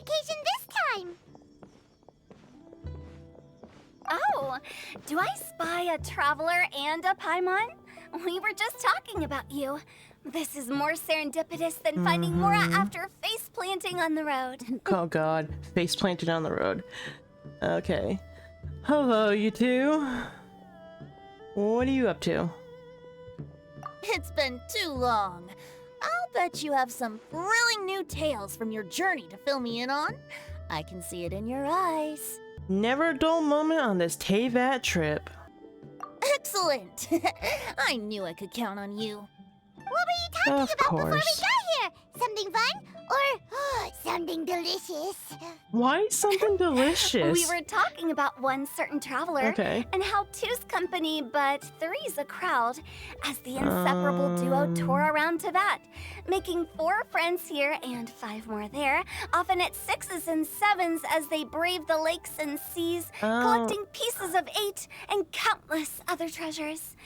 vacation this time? Oh, do I spy a traveler and a Paimon? We were just talking about you. This is more serendipitous than finding Mora after face planting on the road. Oh god, face planted on the road. Okay. Hello, you two. What are you up to? It's been too long. I'll bet you have some thrilling new tales from your journey to fill me in on. I can see it in your eyes. Never a dull moment on this Teyvat trip. Excellent! I knew I could count on you. What were you talking Of about before we course. got here? Something fun? Or something delicious? Why something delicious? We were talking about one certain traveler Okay. and how two's company, but three's a crowd, as the inseparable duo tour around Teyvat, making 4 friends here and 5 more there, often at 6s and 7s as they brave the lakes and seas, collecting pieces of 8 and countless other treasures.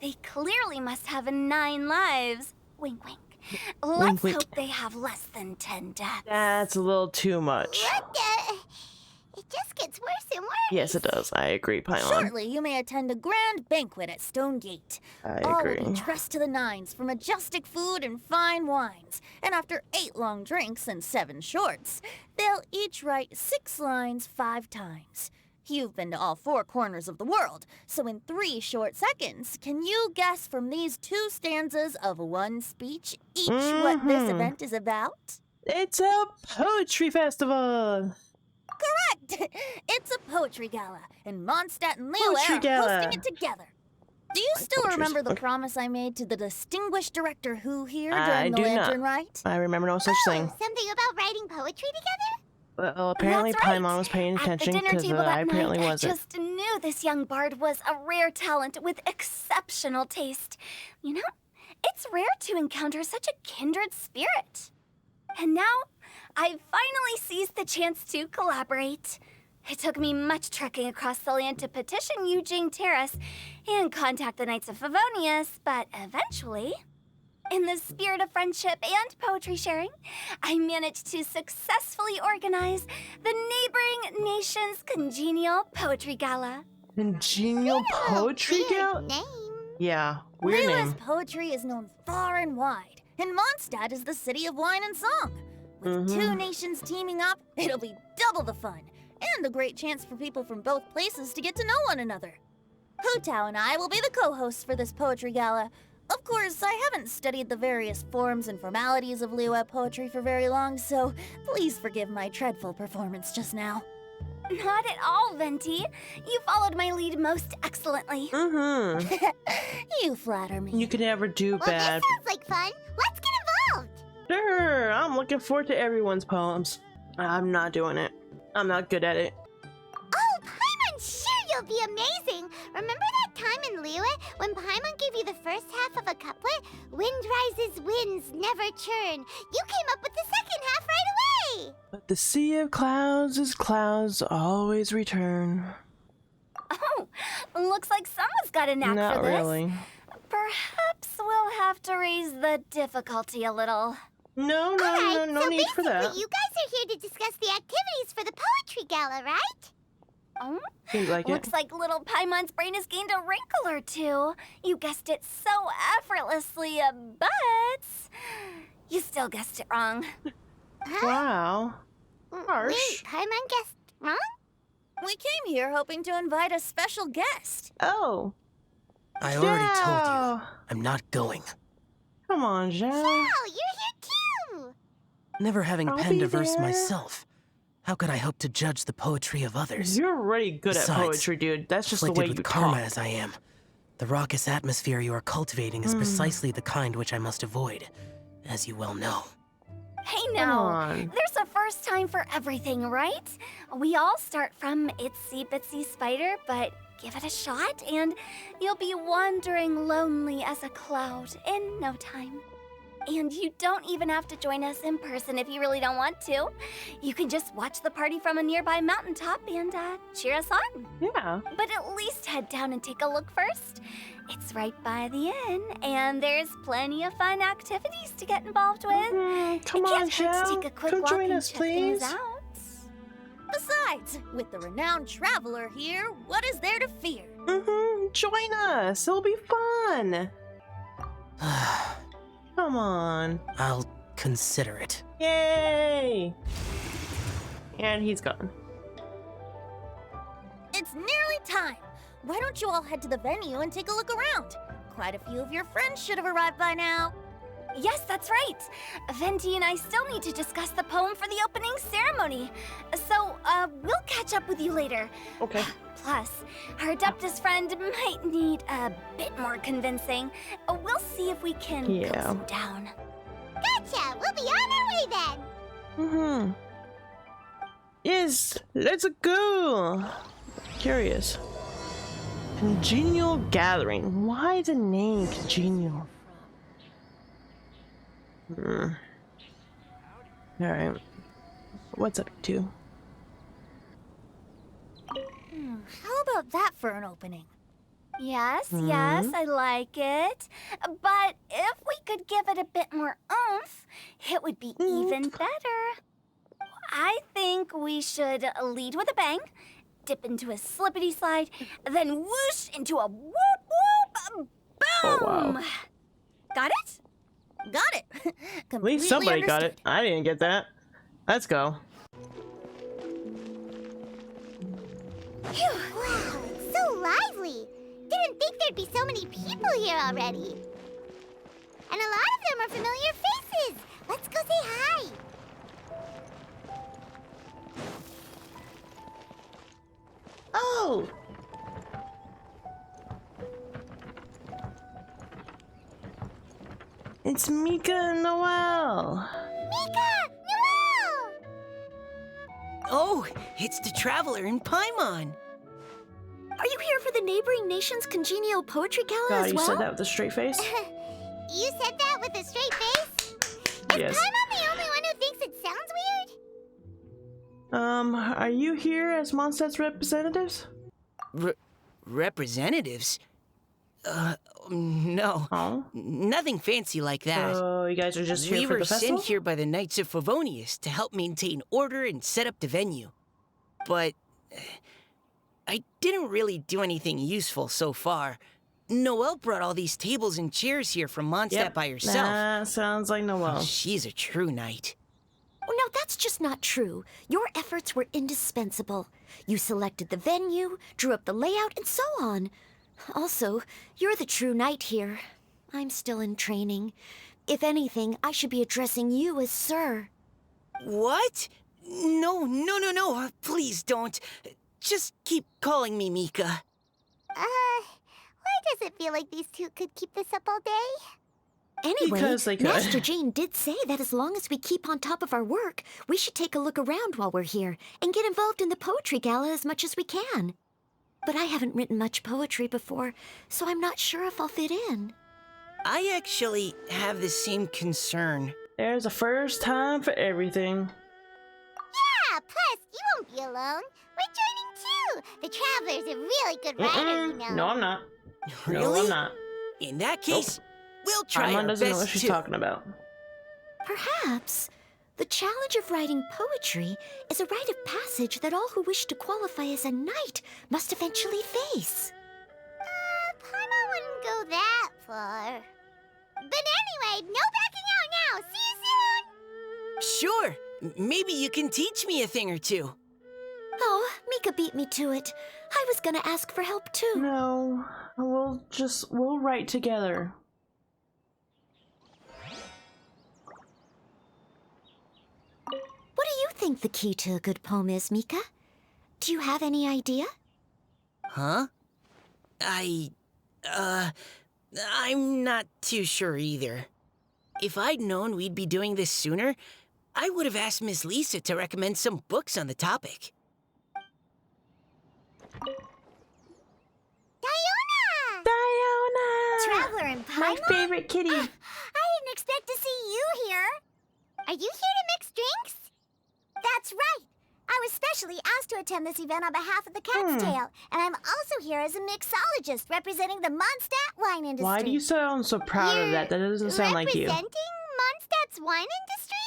They clearly must have 9 lives. Wink, wink. Let's wink. hope they have less than 10 deaths. That's a little too much. What the? It just gets worse and worse. Yes, it does. I agree, Paimon. Shortly, you may attend a grand banquet at Stone Gate. I All will agree. be dressed to the nines for majestic food and fine wines. And after 8 long drinks and 7 shorts, they'll each write 6 lines 5 times. You've been to all 4 corners of the world, so in 3 short seconds, can you guess from these 2 stanzas of one speech each what this event is about? It's a poetry festival. Correct! It's a poetry gala, and Mondstadt and Leo Poetry are gala. hosting it together. Do you still Poetry's- remember the okay. promise I made to the distinguished director Who here I during the do not. Lantern Rite? I remember no such thing. Something about writing poetry together? Well, apparently That's right. Paimon was paying At the attention dinner because table I that apparently night, wasn't. I just knew this young bard was a rare talent with exceptional taste. You know, it's rare to encounter such a kindred spirit. And now, I've finally seized the chance to collaborate. It took me much trekking across the land to petition Eugene Terrace and contact the Knights of Favonius, but eventually, in the spirit of friendship and poetry sharing, I managed to successfully organize the neighboring nation's congenial poetry gala. Congenial poetry Weird gal? name. Yeah, weird Leo's name. poetry is known far and wide, and Mondstadt is the city of wine and song. With 2 nations teaming up, it'll be double the fun, and a great chance for people from both places to get to know one another. Hutao and I will be the co-hosts for this poetry gala. Of course, I haven't studied the various forms and formalities of Liyue poetry for very long, so please forgive my dreadful performance just now. Not at all, Venti. You followed my lead most excellently. You flatter me. You can never do Well, bad. this sounds like fun. Let's get involved. Sure, I'm looking forward to everyone's poems. I'm not doing it. I'm not good at it. Oh, Paimon, sure you'll be amazing. Remember that time in Liyue when Paimon gave you the first half of a couplet? Wind rises, winds never churn. You came up with the second half right away. But the sea of clouds is clouds always return. Oh, looks like someone's got a knack Not for this. really. Perhaps we'll have to raise the difficulty a little. No, no, Alright, no so need for that. basically you guys are here to discuss the activities for the poetry gala, right? Oh, Seems like it. looks like little Paimon's brain has gained a wrinkle or two. You guessed it so effortlessly, but you still guessed it wrong. Wow. Harsh. Wait, Paimon guessed wrong? We came here hoping to invite a special guest. Oh. I already told Zhao. you. I'm not going. Come on, Zhao. Oh, you're here too. Never having I'll penned be a verse there. myself, how could I hope to judge the poetry of others? You're already good at Besides, poetry, dude. That's just the Afflicted way you with karma talk. as I am, the raucous atmosphere you are cultivating is precisely the kind which I must avoid, as you well know. Hey Come now, on. there's a first time for everything, right? We all start from itsy bitsy spider, but give it a shot and you'll be wandering lonely as a cloud in no time. And you don't even have to join us in person if you really don't want to. You can just watch the party from a nearby mountaintop and cheer us on. Yeah. But at least head down and take a look first. It's right by the inn, and there's plenty of fun activities to get involved with. Come it on, can't hurt to Shell. take a quick Come walk join and us, check please. things out. Besides, with the renowned traveler here, what is there to fear? Join us. It'll be fun. Come on. I'll consider it. Yay! And he's gone. It's nearly time. Why don't you all head to the venue and take a look around? Quite a few of your friends should have arrived by now. Yes, that's right. Venti and I still need to discuss the poem for the opening ceremony. So, we'll catch up with you later. Okay. Plus, our Adeptus friend might need a bit more convincing. We'll see if we can coax him down. Gotcha! We'll be on our way then! Yes, let's go! Curious. Congenial gathering. Why the name congenial? Alright. What's up to? How about that for an opening? Yes, I like it. But if we could give it a bit more oomph, it would be even better. I think we should lead with a bang, dip into a slippity slide, then whoosh into a whoop whoop, boom! Oh, wow. Got it? Got it. At least somebody got it. I didn't get that. Let's go. Phew. Wow, it's so lively! Didn't think there'd be so many people here already. And a lot of them are familiar faces! Let's go say hi! Oh! It's Mika and Noelle! Mika! Noelle! Oh, it's the traveler in Paimon. Are you here for the neighboring nation's congenial poetry gala God, as you well? said that with a straight face? You said that with a straight face? Yes. Is Paimon the only one who thinks it sounds weird? Are you here as Mondstadt's representatives? Representatives? No. Oh? Nothing fancy like that. So you guys are just here We for were the festival? sent here by the Knights of Favonius to help maintain order and set up the venue. But I didn't really do anything useful so far. Noelle brought all these tables and chairs here from Mondstadt by herself. That sounds like Noelle. She's a true knight. Oh, no, that's just not true. Your efforts were indispensable. You selected the venue, drew up the layout, and so on. Also, you're the true knight here. I'm still in training. If anything, I should be addressing you as Sir. What? No. Please don't. Just keep calling me Mika. Why does it feel like these two could keep this up all day? Anyway, Because they could. Master Jane did say that as long as we keep on top of our work, we should take a look around while we're here and get involved in the poetry gala as much as we can. But I haven't written much poetry before, so I'm not sure if I'll fit in. I actually have the same concern. There's a first time for everything. Yeah, plus, you won't be alone. We're joining too. The Traveler's a really good writer, you know. No, I'm not. Really? No, I'm not. In that case, we'll try Paimon our doesn't know best what she's to... talking about. Perhaps the challenge of writing poetry is a rite of passage that all who wish to qualify as a knight must eventually face. Paimon wouldn't go that far. But anyway, no backing out now. See you soon. Sure. Maybe you can teach me a thing or two. Oh, Mika beat me to it. I was gonna ask for help too. No, we'll write together. What do you think the key to a good poem is, Mika? Do you have any idea? Huh? I'm not too sure either. If I'd known we'd be doing this sooner, I would have asked Miss Lisa to recommend some books on the topic. Diona! Diona! Traveler and My Paimon? favorite kitty. I didn't expect to see Are you here to mix drinks? That's right. I was specially asked to attend this event on behalf of the Cat's Tail, and I'm also here as a mixologist representing the Mondstadt wine industry. Why do you sound so proud of that? That doesn't sound like you. Representing Mondstadt's wine industry?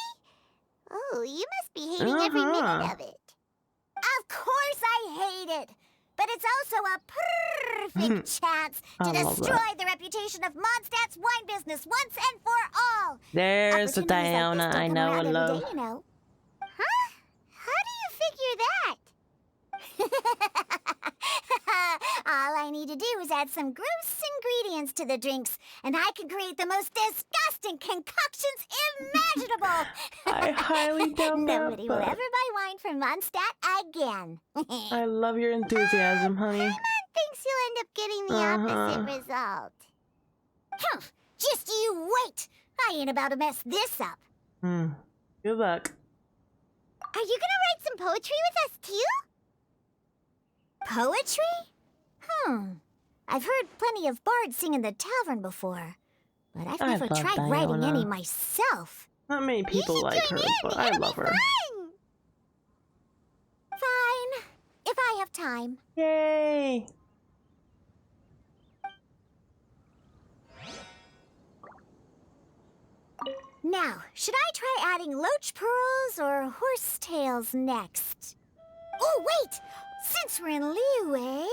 Oh, you must be hating every minute of it. Of course I hate it. But it's also a perfect chance to destroy the reputation of Mondstadt's wine business once and for all. There's the Opportunities like Diana this don't I come know around and every love. day, you know. Huh? How do you figure that? All I need to do is add some gross ingredients to the drinks, and I can create the most disgusting concoctions imaginable. I highly doubt that, Nobody will but- ever buy wine from Mondstadt again. I love your enthusiasm, honey. Paimon thinks you'll end up getting the opposite result. Humph, just you wait. I ain't about to mess this up. Good luck. Are you gonna write some poetry with us too? Poetry? I've heard plenty of bards sing in the tavern before, but I've I never love tried writing Diana. any myself. Not many people like her, but I love her. Fine, if I have time. Yay! Now, should I try adding loach pearls or horse tails next? Oh, wait! Since we're in Liyue,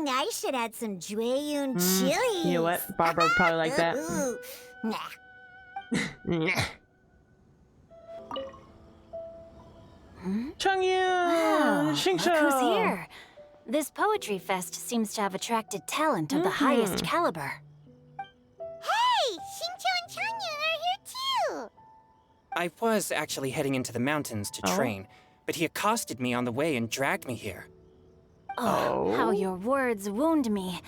I should add some Jueyun chilies. You know what? Barbara would probably like that. Ooh, nah. Nah. Changyu! Wow, look Xingqiu! who's here. This poetry fest seems to have attracted talent of the highest caliber. Hey, Xingqiu and Changyun are here too. I was actually heading into the mountains to train, but he accosted me on the way and dragged me here. Oh, how your words wound me.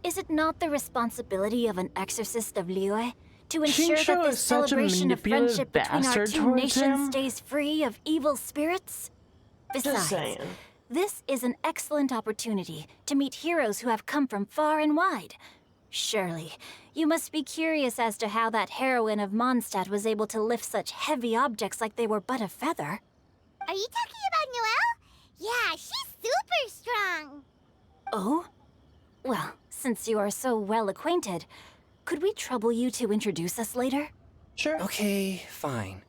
Is it not the responsibility of an exorcist of Liyue to ensure Xingqiu that is this such a celebration of manipulative friendship between our bastard two towards nations him. stays free of evil spirits? Just Besides, saying. this is an excellent opportunity to meet heroes who have come from far and wide. Surely, you must be curious as to how that heroine of Mondstadt was able to lift such heavy objects like they were but a feather. Are you talking about Noelle? Yeah, she's super strong. Oh? Well, since you are so well acquainted, could we trouble you to introduce us later? Sure. Okay, fine.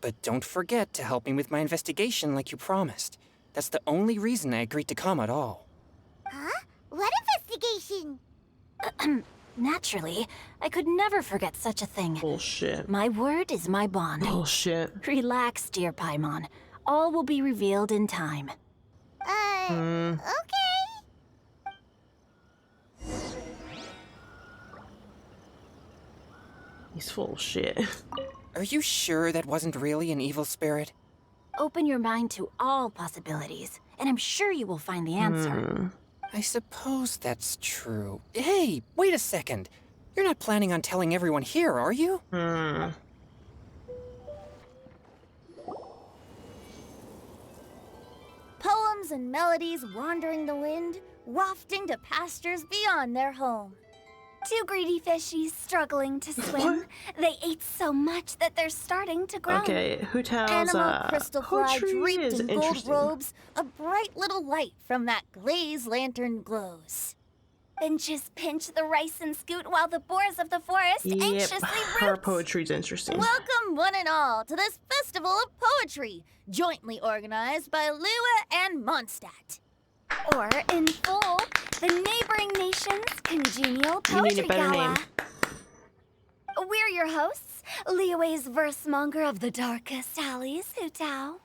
But don't forget to help me with my investigation like you promised. That's the only reason I agreed to come at all. Huh? What investigation? Naturally, I could never forget such a thing. Bullshit. My word is my bond. Bullshit. Relax, dear Paimon. All will be revealed in time. Okay. He's full of shit. Are you sure that wasn't really an evil spirit? Open your mind to all possibilities, and I'm sure you will find the answer. I suppose that's true. Hey, wait a second. You're not planning on telling everyone here, are you? Poems and melodies wandering the wind, wafting to pastures beyond their home. Two greedy fishies struggling to swim. They ate so much that they're starting to groan. Okay, Hu Tao's Animal crystal fly poetry draped is in gold interesting. robes, a bright little light from that glazed lantern glows. Benches pinch the rice and scoot while the boars of the forest Yep, anxiously her root. poetry's interesting. Welcome, one and all, to this festival of poetry, jointly organized by Liyue and Mondstadt. Or, in full, the neighboring nation's congenial You need poetry a better gala. name. We're your hosts, Liyue's verse monger of the darkest alleys, Hu Tao.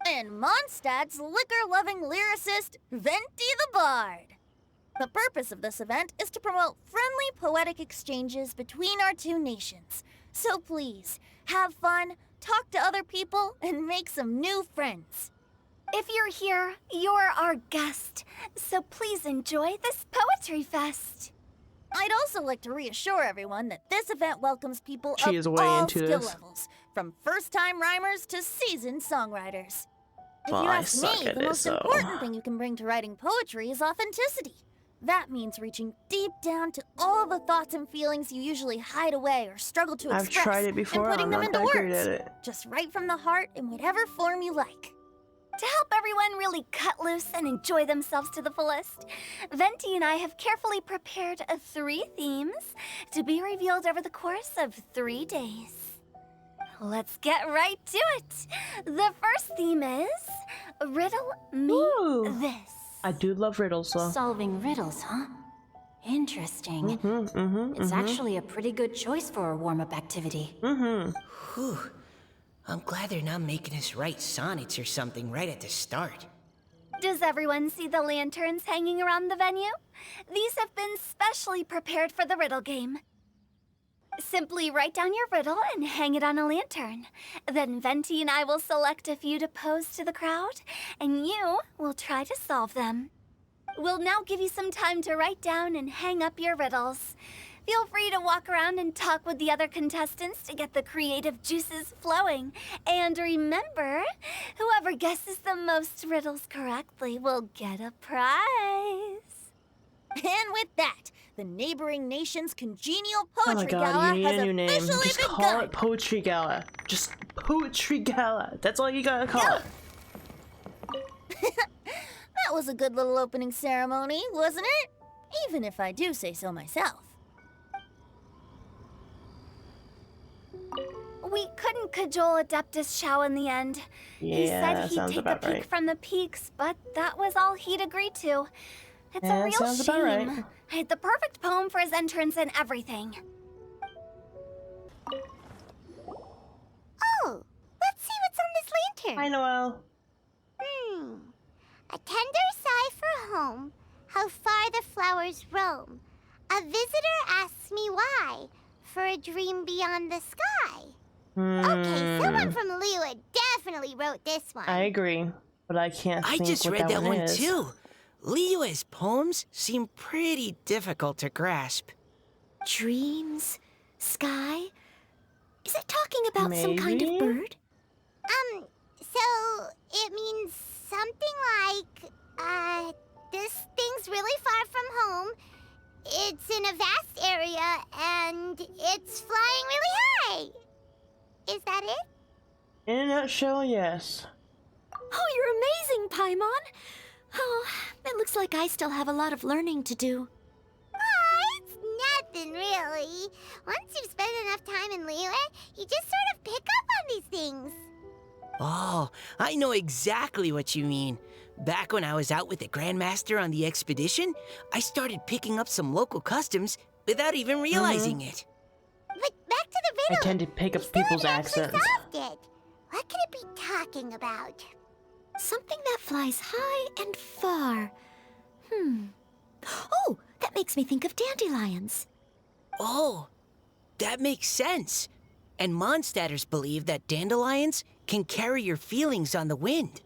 And Mondstadt's liquor-loving lyricist, Venti the Bard. The purpose of this event is to promote friendly poetic exchanges between our two nations. So please, have fun, talk to other people, and make some new friends. If you're here, you're our guest, so please enjoy this poetry fest. I'd also like to reassure everyone that this event welcomes people She of is way all into skill this. levels, from first-time rhymers to seasoned songwriters. If Well, you I ask suck me, at the it, most so- important thing you can bring to writing poetry is authenticity. That means reaching deep down to all the thoughts and feelings you usually hide away or struggle to I've express. tried it before, and putting I'm them not into that words. great at it. Just right from the heart in whatever form you like. To help everyone really cut loose and enjoy themselves to the fullest, Venti and I have carefully prepared 3 themes to be revealed over the course of 3 days. Let's get right to it. The first theme is Riddle Me Ooh. This. I do love riddles, though. Solving riddles, huh? Interesting. It's actually a pretty good choice for a warm-up activity. Whew. I'm glad they're not making us write sonnets or something right at the start. Does everyone see the lanterns hanging around the venue? These have been specially prepared for the riddle game. Simply write down your riddle and hang it on a lantern. Then Venti and I will select a few to pose to the crowd, and you will try to solve them. We'll now give you some time to write down and hang up your riddles. Feel free to walk around and talk with the other contestants to get the creative juices flowing. And remember, whoever guesses the most riddles correctly will get a prize. And with that, the neighboring nation's congenial Oh my poetry god, gala you need has a new name. officially Just begun. call it Poetry Gala. Just Poetry Gala. That's all you gotta call it. That was a good little opening ceremony, wasn't it? Even if I do say so myself. We couldn't cajole Adeptus Chow in the end. He Yeah, said he'd sounds take a about peek right. from the peaks, but that was all he'd agreed to. It's Yeah, a real sounds about shame. right. I had the perfect poem for his entrance and everything. Oh, let's see what's on this lantern. Hi, Noelle. A tender sigh for home, how far the flowers roam. A visitor asks me why, for a dream beyond the sky. Okay, someone from Liyue definitely wrote this one. I agree, but I can't I think just what read that one is. too. Liyue's poems seem pretty difficult to grasp. Dreams? Sky? Is it talking about some kind of Maybe? bird? So it means something like, this thing's really far from home. It's in a vast area, and it's flying really high. Is that it? In a nutshell, yes. Oh, you're amazing, Paimon! Oh, it looks like I still have a lot of learning to do. It's nothing really. Once you've spent enough time in Liyue, you just sort of pick up on these things. Oh, I know exactly what you mean. Back when I was out with the Grandmaster on the expedition, I started picking up some local customs without even realizing it. But back to the I riddle. tend to pick up You still people's haven't actually accents. solved it. What could it be talking about? Something that flies high and far. Oh, that makes me think of dandelions. Oh, that makes sense. And Mondstadters believe that dandelions can carry your feelings on the wind.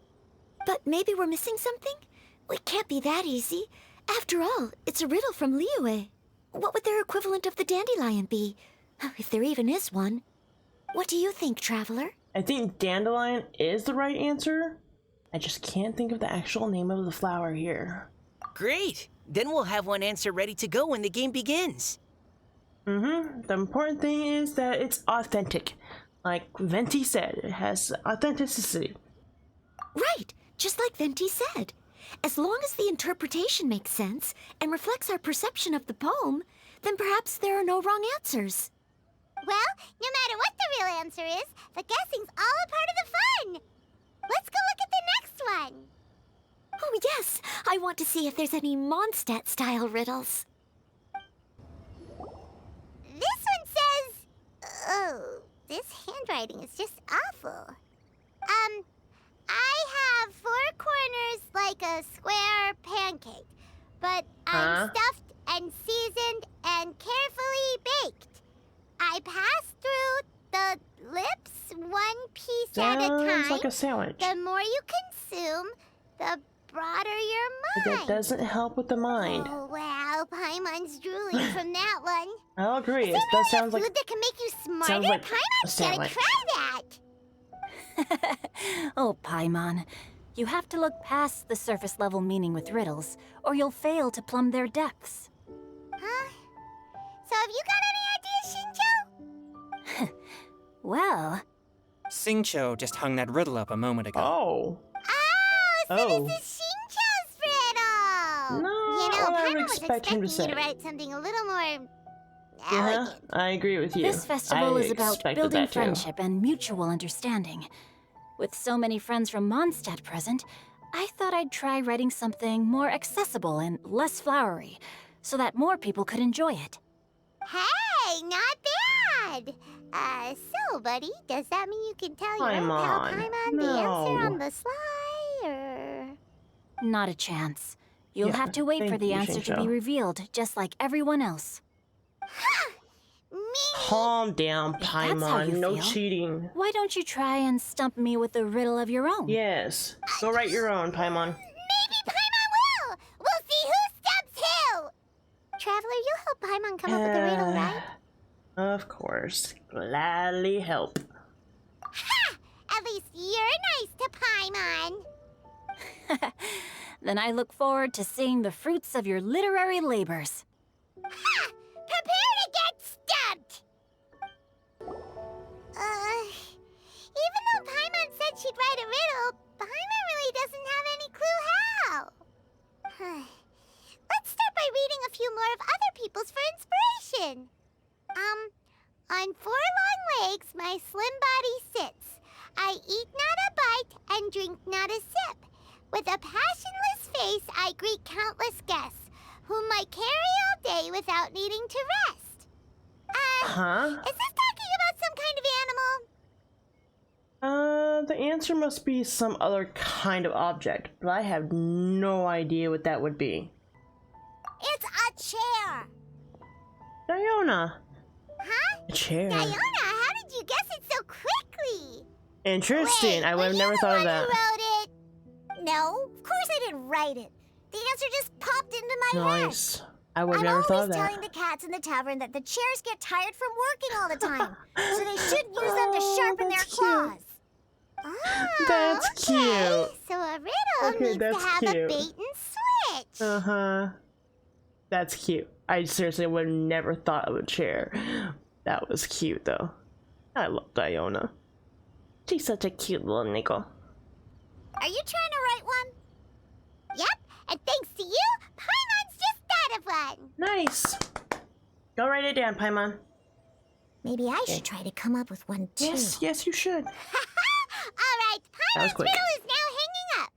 But maybe we're missing something? It can't be that easy. After all, it's a riddle from Liyue. What would their equivalent of the dandelion be? If there even is one. What do you think, Traveler? I think dandelion is the right answer. I just can't think of the actual name of the flower here. Great! Then we'll have one answer ready to go when the game begins. The important thing is that it's authentic. Like Venti said, it has authenticity. Right, just like Venti said. As long as the interpretation makes sense and reflects our perception of the poem, then perhaps there are no wrong answers. Well, no matter what the real answer is, the guessing's all a part of the fun. Let's go look at the next one. Oh yes, I want to see if there's any Mondstadt-style riddles. This one says... Oh, this handwriting is just awful. I have 4 corners like a square pancake, but I'm stuffed and seasoned and carefully baked. I pass through the lips one piece at a Sounds time. like a sandwich. The more you consume, the broader your But mind. that doesn't help with the mind. Oh, wow, Paimon's drooling from that one. I'll agree. Is It there does really sound a like food that can make you smarter? sounds like a Paimon's gotta sandwich. try that. Oh, Paimon. You have to look past the surface level meaning with riddles, or you'll fail to plumb their depths. Huh? So have you got any ideas, Shinjo? Well, Singcho just hung that riddle up a moment ago. Oh. So Oh. this is Shinjo's riddle! No, You know, I would Paimon was expect him expecting to you say. to write something a little more Yeah, elegant. I agree with you. this festival I is about expected building that too. friendship and mutual understanding. With so many friends from Mondstadt present, I thought I'd try writing something more accessible and less flowery, so that more people could enjoy it. Hey, not bad! So, buddy, does that mean you can tell your old pal Paimon, Paimon the answer no. on the sly, or...? Not a chance. You'll Yeah, have to wait for thank the you, answer to be Shinjo. revealed, just like everyone else. Me? Calm down, If that's how Paimon. you No feel. cheating. Why don't you try and stump me with a riddle of your own? Yes. Go write your own, Paimon. Maybe Paimon will! We'll see who stumps who! Traveler, you'll help Paimon come up with a riddle, right? Of course. Gladly help. Ha! At least you're nice to Paimon! Then I look forward to seeing the fruits of your literary labors. Ha! Prepare to get stumped! Even though Paimon said she'd write a riddle, Paimon really doesn't have any clue how. Let's start by reading a few more of other people's for inspiration. On 4 long legs my slim body sits. I eat not a bite and drink not a sip. With a passionless face I greet countless guests, whom I carry all day without needing to rest. Huh? Is this talking about some kind of animal? The answer must be some other kind of object, but I have no idea what that would be. It's a chair. Diona. Huh? A chair. Diona, how did you guess it so quickly? Interesting. Wait, I would have were never you thought the of one that. who wrote it? No, of course I didn't write it. The answer just popped into my head. Nice. I would have I'm never thought of always that. telling the cats in the tavern that the chairs get tired from working all the time, so they shouldn't use them to sharpen their that's cute. claws. Oh, That's okay. cute. So a riddle Okay, needs that's to have cute. a bait and switch. Uh-huh. That's cute. I seriously would have never thought of a chair. That was cute, though. I love Diona. She's such a cute little niggle. Are you trying to write one? Yep, and thanks to you, Paimon's just thought of one. Nice. Go write it down, Paimon. Maybe I should try to come up with one too. Yes, you should. All right, That was Paimon's quick. riddle is now hanging up.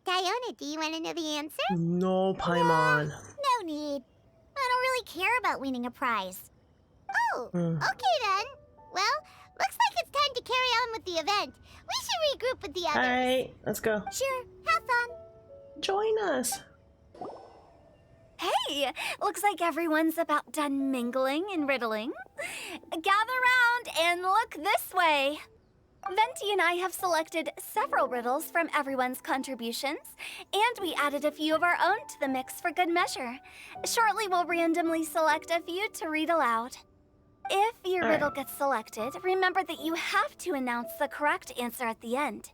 Diona, do you want to know the answer? No, Paimon. No need. I don't really care about winning a prize. Oh, Hmm. okay then. Well, looks like it's time to carry on with the event. We should regroup with the others. Alright, let's go. Sure, have fun. Join us. Hey, looks like everyone's about done mingling and riddling. Gather round and look this way. Venti and I have selected several riddles from everyone's contributions, and we added a few of our own to the mix for good measure. Shortly, we'll randomly select a few to read aloud. If your All right. riddle gets selected, remember that you have to announce the correct answer at the end.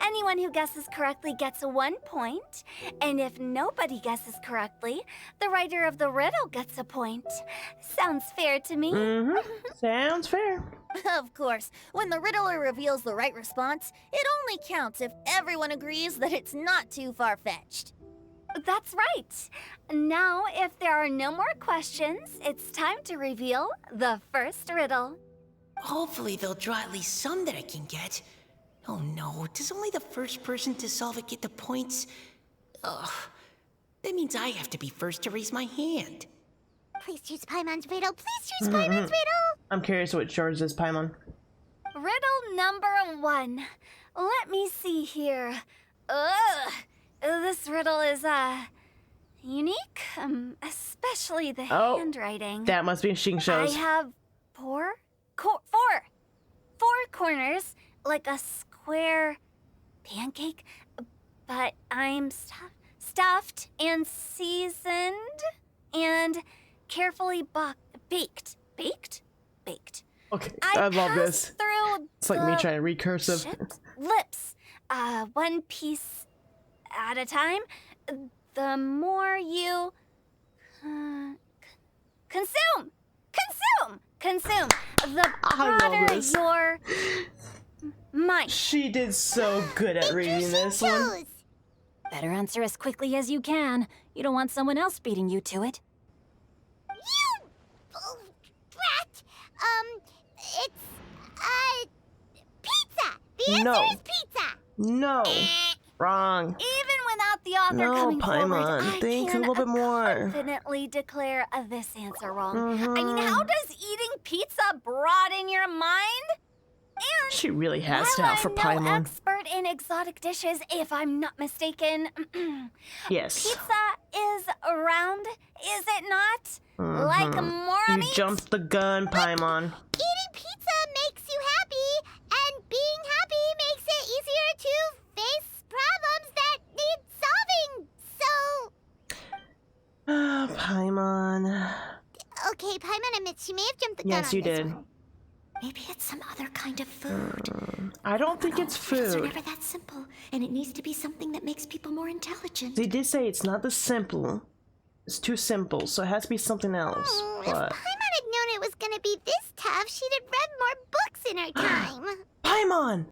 Anyone who guesses correctly gets 1 point, and if nobody guesses correctly, the writer of the riddle gets a point. Sounds fair to me. Mm-hmm. Sounds fair. Of course, when the riddler reveals the right response, it only counts if everyone agrees that it's not too far-fetched. That's right. Now, if there are no more questions, it's time to reveal the first riddle. Hopefully they'll draw at least some that I can get. Oh no, does only the first person to solve it get the points? Ugh. That means I have to be first to raise my hand. Please choose Paimon's riddle. Please choose Paimon's riddle. I'm curious what yours is, Paimon. Riddle number 1. Let me see here. Ugh. This riddle is, unique, especially the Oh, handwriting. That must be Shingsho's. I have four corners, like a square pancake, but I'm stuffed and seasoned and carefully baked. Baked. Okay, I love passed this. Through It's like me the trying to read cursive. lips one piece at a time, the more you consume, the I love broader this. your mind. She did so good at reading this one. Shoes. Better answer as quickly as you can. You don't want someone else beating you to it. You brat. It's pizza. The answer No. is pizza. No. Wrong. Even without the author No, coming forward, Paimon, I think a can little bit more. confidently declare this answer wrong. I mean, Mhm. how does eating pizza broaden your mind? And She really has to while out for I'm no Paimon. expert in exotic dishes, if I'm not mistaken, Yes. pizza is round, is it not? Like more You meat? jumped the gun, Paimon. Eating pizza makes you happy, and being happy makes it easier to face problems that need solving. So, Ah, Paimon. okay, Paimon admits she may have jumped the gun Yes, on you this did. one. Maybe it's some other kind of food. I don't think it's Riddles are food. never that simple, and it needs to be something that makes people more intelligent. They did say it's not the simple. It's too simple, so it has to be something else. If But Paimon had known it was gonna be this tough, she'd have read more books in her time. Paimon!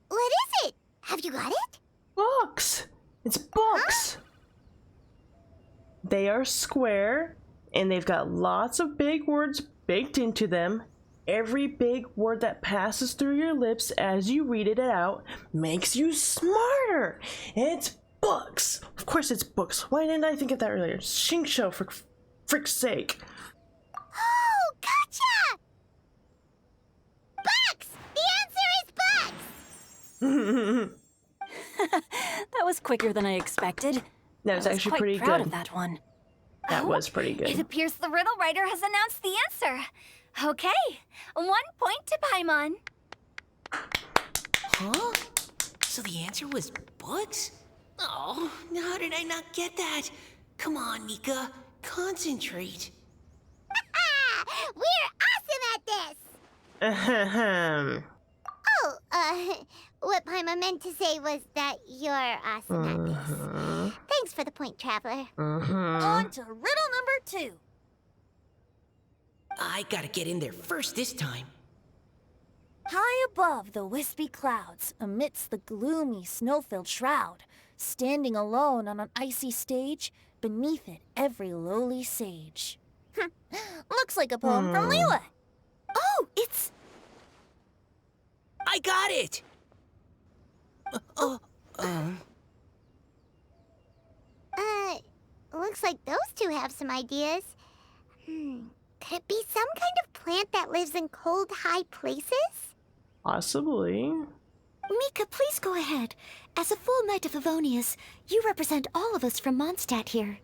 What is it? Have you got it? Books! It's books! They are square, and they've got lots of big words baked into them. Every big word that passes through your lips as you read it out makes you smarter. It's books. Of course it's books. Why didn't I think of that earlier? Shingsho, for frick's sake. Oh, gotcha! Bucks! The answer is bucks! That was quicker than I expected. That was I was actually quite pretty proud good. of that one. That was pretty It good. appears the riddle writer has announced the answer. Okay, 1 point to Paimon. Huh? So the answer was books? Oh, how did I not get that? Come on, Mika. Concentrate. We're awesome at this! Ahem. Oh, what Paimon meant to say was that you're awesome at this. Thanks for the point, Traveler. On to riddle number 2. I gotta get in there first this time. High above the wispy clouds, amidst the gloomy snow-filled shroud, standing alone on an icy stage, beneath it every lowly sage. Looks like a poem from Liyue. Oh, it's... I got it! Looks like those two have some ideas. Could it be some kind of plant that lives in cold, high places? Possibly. Mika, please go ahead. As a full Knight of Favonius, you represent all of us from Mondstadt here.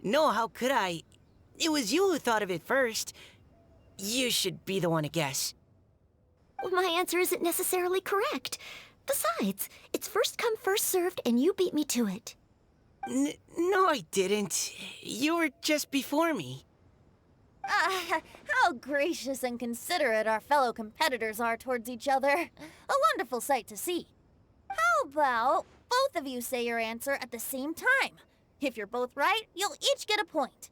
No, how could I? It was you who thought of it first. You should be the one to guess. My answer isn't necessarily correct. Besides, it's first come, first served, and you beat me to it. No, I didn't. You were just before me. How gracious and considerate our fellow competitors are towards each other. A wonderful sight to see. How about both of you say your answer at the same time? If you're both right, you'll each get a point.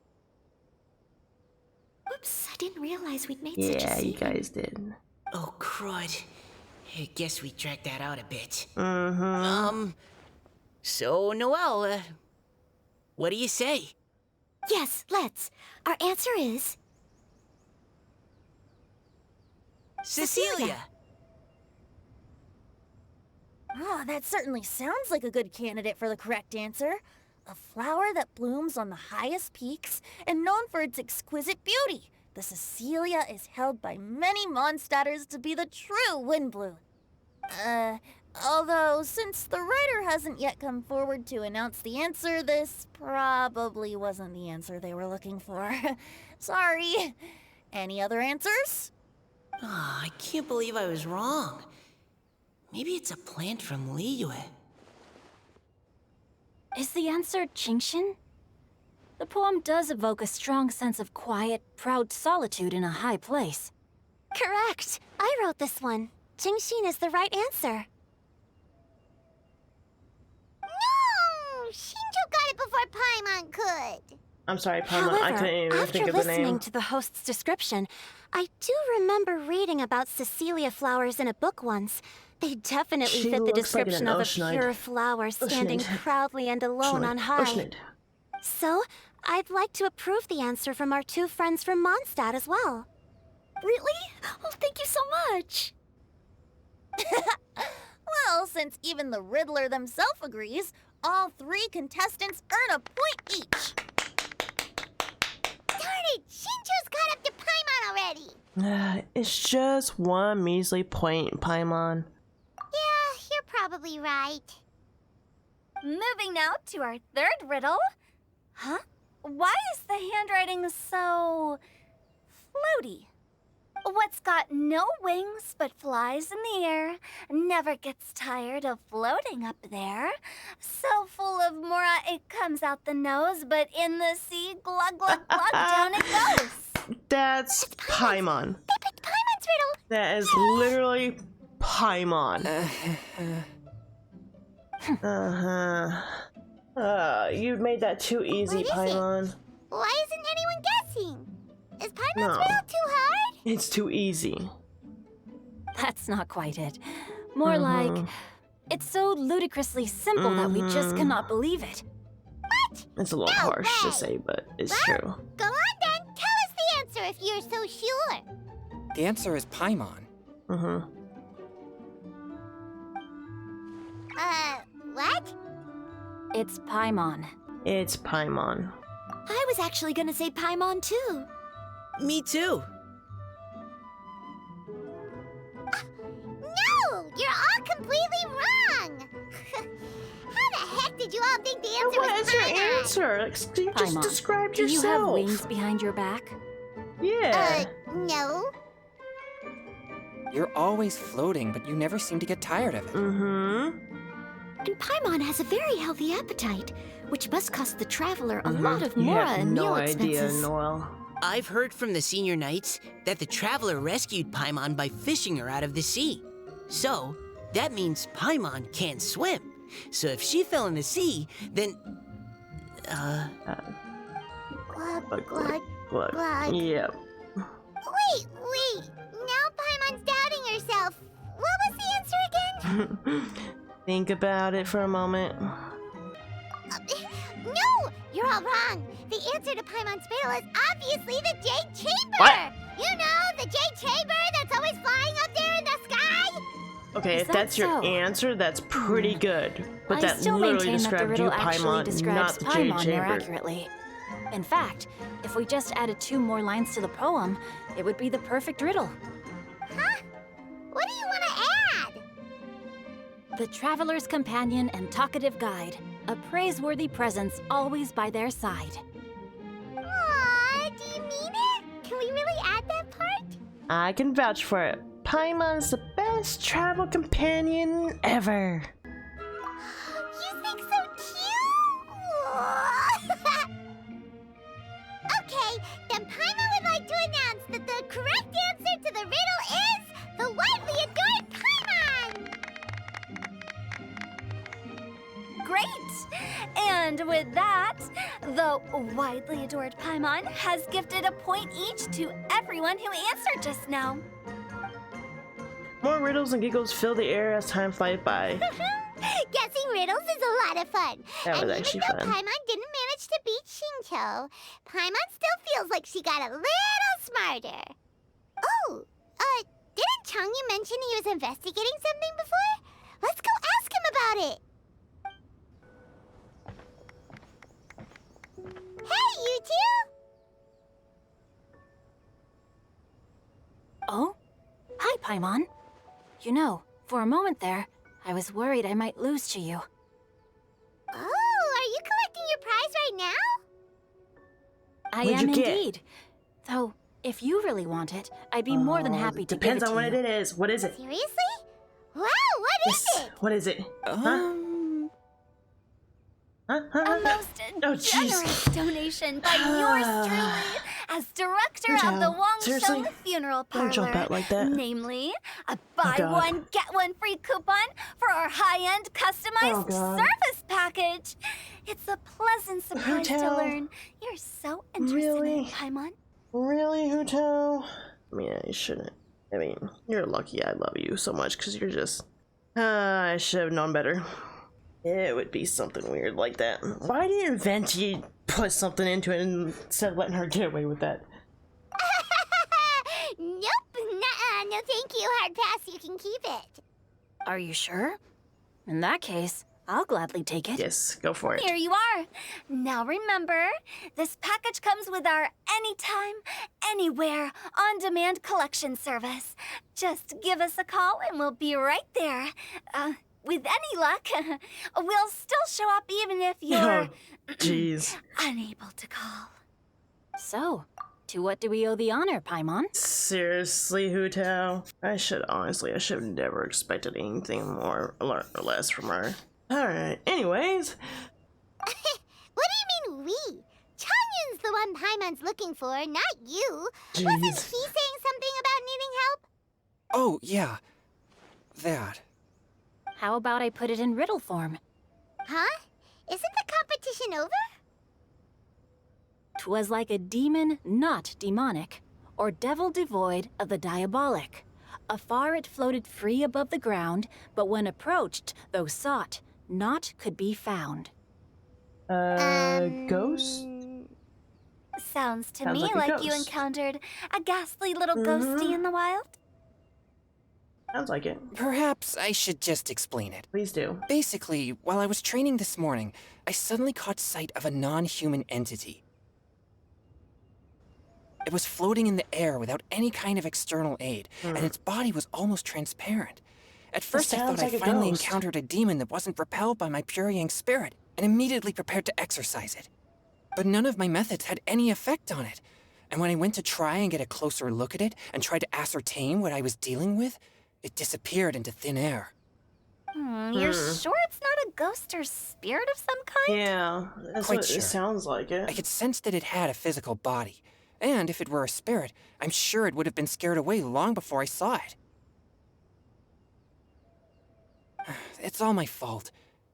Oops, I didn't realize we'd made such a Yeah, you scene. guys did. Oh, crud. I guess we dragged that out a bit. So, Noelle, what do you say? Yes, let's. Our answer is... Cecilia! Oh, that certainly sounds like a good candidate for the correct answer. A flower that blooms on the highest peaks and known for its exquisite beauty. The Cecilia is held by many Mondstadters to be the true Windbloom. Although, since the writer hasn't yet come forward to announce the answer, this probably wasn't the answer they were looking for. Sorry. Any other answers? Oh, I can't believe I was wrong. Maybe it's a plant from Liyue. Is the answer Genshin? The poem does evoke a strong sense of quiet, proud solitude in a high place. Correct. I wrote this one. Genshin is the right answer. No! Shinjo got it before Paimon could. I'm sorry, Paimon. However, I couldn't even after think of the listening name. to the host's description, I do remember reading about Cecilia flowers in a book once. They definitely She fit the looks like an description of a oceanite. pure flower standing Oceanite. proudly and alone on high. Oceanid. So, I'd like to approve the answer from our two friends from Mondstadt as well. Really? Oh, thank you so much. Well, since even the Riddler themselves agrees, all 3 contestants earn a point each. Darn it! Shinjo's caught up to Paimon already. It's just one measly point, Paimon. Yeah, you're probably right. Moving now to our third riddle. Huh? Why is the handwriting so floaty? What's got no wings but flies in the air, never gets tired of floating up there, so full of mora it comes out the nose, but in the sea, glug glug glug, down it goes. That's Paimon. They picked Paimon's riddle. That is literally Paimon. You made that too easy, What is it? Paimon. Why isn't anyone guessing? Is Paimon's No. riddle too hard? It's too easy. That's not quite it. More like, it's so ludicrously simple that we just cannot believe it. What? It's a little No harsh to way. say, but it's Well, true. Go on then. Tell us the answer if you're so sure. The answer is Paimon. What? It's Paimon. It's Paimon. I was actually gonna say Paimon too. Me too. No! You're all completely wrong! How the heck did you all think the answer What was is your Paimon? answer? Like, you just Paimon, described do yourself. you have wings behind your back? Yeah. No. You're always floating, but you never seem to get tired of it. And Paimon has a very healthy appetite, which must cost the traveler a lot of You mora have and no meal idea, expenses. Noel. I've heard from the senior knights that the traveler rescued Paimon by fishing her out of the sea. So, that means Paimon can't swim. So if she fell in the sea, then... Glug, glug. Look. Glug. Yep. Wait. Now Paimon's doubting herself. What was the answer again? Think about it for a moment. No! You're all wrong. The answer to Paimon's riddle is obviously the Jade Chamber! What? You know, the Jade Chamber that's always flying up there in the sky? Okay, Is if that that's your so? answer, that's pretty good. But I that still literally maintain that the described you, riddle actually Paimon, describes not the Jade Paimon more Chamber. accurately. In fact, if we just added 2 more lines to the poem, it would be the perfect riddle. Huh? What do you want to add? The traveler's companion and talkative guide, a praiseworthy presence always by their side. Aw, do you mean it? Can we really add that part? I can vouch for it. Paimon's the best travel companion ever. You think so too? Okay, then Paimon would like to announce that the correct answer to the riddle is the widely adored Paimon! Great! And with that, the widely adored Paimon has gifted a point each to everyone who answered just now. More riddles and giggles fill the air as time flies by. Guessing riddles is a lot of fun. That was and actually even though fun. Paimon didn't manage to beat Shinto, Paimon still feels like she got a little smarter. Oh, didn't Changyu mention he was investigating something before? Let's go ask him about it. Hey, you two! Oh? Hi, Paimon. You know, for a moment there, I was worried I might lose to you. Oh, are you collecting your prize right now? I What'd am you get? indeed. Though, if you really want it, I'd be more than happy to Depends give it on to what you. it is. What is it? Seriously? Wow, what is Yes. it? What is it? Huh? A most Oh, jeez. generous donation by yours truly as director of the Seriously? Wangsheng Funeral Parlor. Don't jump out like that. Namely, a buy God. one, get one free coupon for our high-end customized God. service package. It's a pleasant surprise to Hotel. learn you're so interested in Really? it, Paimon. Really, Huto? I mean, I shouldn't. I mean, you're lucky I love you so much because you're just. I should have known better. It would be something weird like that. Why didn't Venti put something into it instead of letting her get away with that? Nope, nuh-uh, no thank you, hard pass, you can keep it. Are you sure? In that case, I'll gladly take it. Yes, go for it. Here you are. Now remember, this package comes with our anytime, anywhere, on-demand collection service. Just give us a call and we'll be right there. With any luck, we'll still show up even if you're Oh, jeez. unable to call. So, to what do we owe the honor, Paimon? Seriously, Huto? I should have never expected anything more or less from her. Alright, anyways. What do you mean we? Changyun's the one Paimon's looking for, not you. Wasn't he Jeez. saying something about needing help? Oh, yeah. That. How about I put it in riddle form? Huh? Isn't the competition over? 'Twas like a demon not demonic, or devil devoid of the diabolic. Afar it floated free above the ground, but when approached, though sought, naught could be found. Ghost? Sounds to Sounds me like a like you ghost. encountered a ghastly little ghostie in the wild. Sounds like it. Perhaps I should just explain it. Please do. Basically, while I was training this morning, I suddenly caught sight of a non-human entity. It was floating in the air without any kind of external aid, and its body was almost transparent. At first I thought sounds like I a finally ghost. encountered a demon that wasn't repelled by my pure yang spirit, and immediately prepared to exorcise it. But none of my methods had any effect on it, and when I went to try and get a closer look at it and try to ascertain what I was dealing with, it disappeared into thin air. You're sure it's not a ghost or spirit of some kind? Yeah, that's Quite what sure. it sounds like it. I could sense that it had a physical body, and if it were a spirit, I'm sure it would have been scared away long before I saw it. It's all my fault.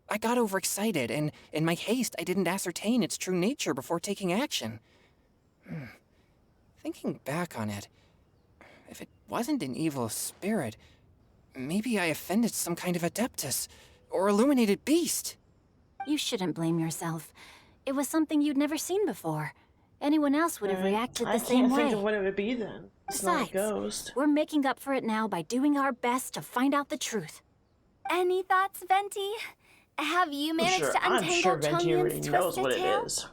I got overexcited, and in my haste, I didn't ascertain its true nature before taking action. Thinking back on it, if it wasn't an evil spirit, maybe I offended some kind of adeptus or illuminated beast. You shouldn't blame yourself. It was something you'd never seen before. Anyone else would have reacted the I same can't way. think of what it would be then. It's not a Besides, ghost. we're making up for it now by doing our best to find out the truth. Any thoughts, Venti? Have you managed to I'm untangle sure Venti already Chongyun's knows twisted what it tail? is.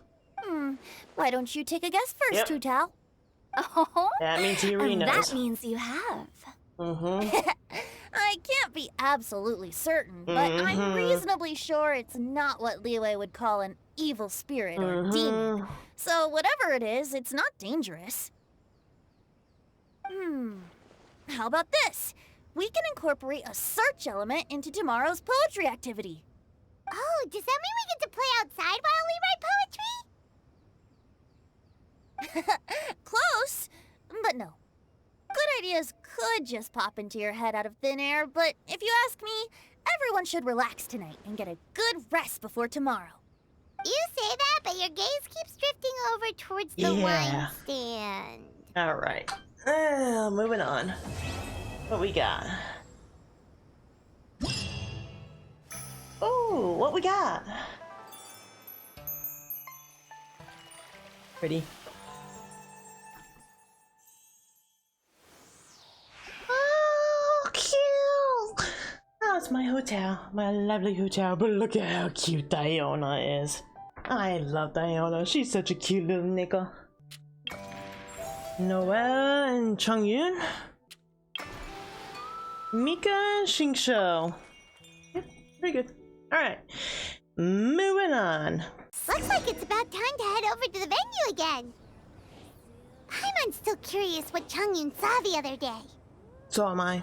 Why don't you take a guess first, Yep. Tutal? Oh, That means he already and knows. that means you have. Mm-hmm. I can't be absolutely certain, but I'm reasonably sure it's not what Liyue would call an evil spirit or demon. So whatever it is, it's not dangerous. How about this? We can incorporate a search element into tomorrow's poetry activity. Oh, does that mean we get to play outside while we write poetry? Close, but no. Good ideas could just pop into your head out of thin air, but if you ask me, everyone should relax tonight and get a good rest before tomorrow. You say that, but your gaze keeps drifting over towards the Yeah. wine stand. All right. Moving on. What we got? Oh, what we got? Pretty. Oh, cute. Oh, it's my hotel. My lovely hotel. But look at how cute Diona is. I love Diona. She's such a cute little nickel. Noelle and Chongyun. Mika and Xingshou. Yep, pretty good. Alright. Moving on. Looks like it's about time to head over to the venue again. I'm still curious what Chongyun saw the other day. So am I.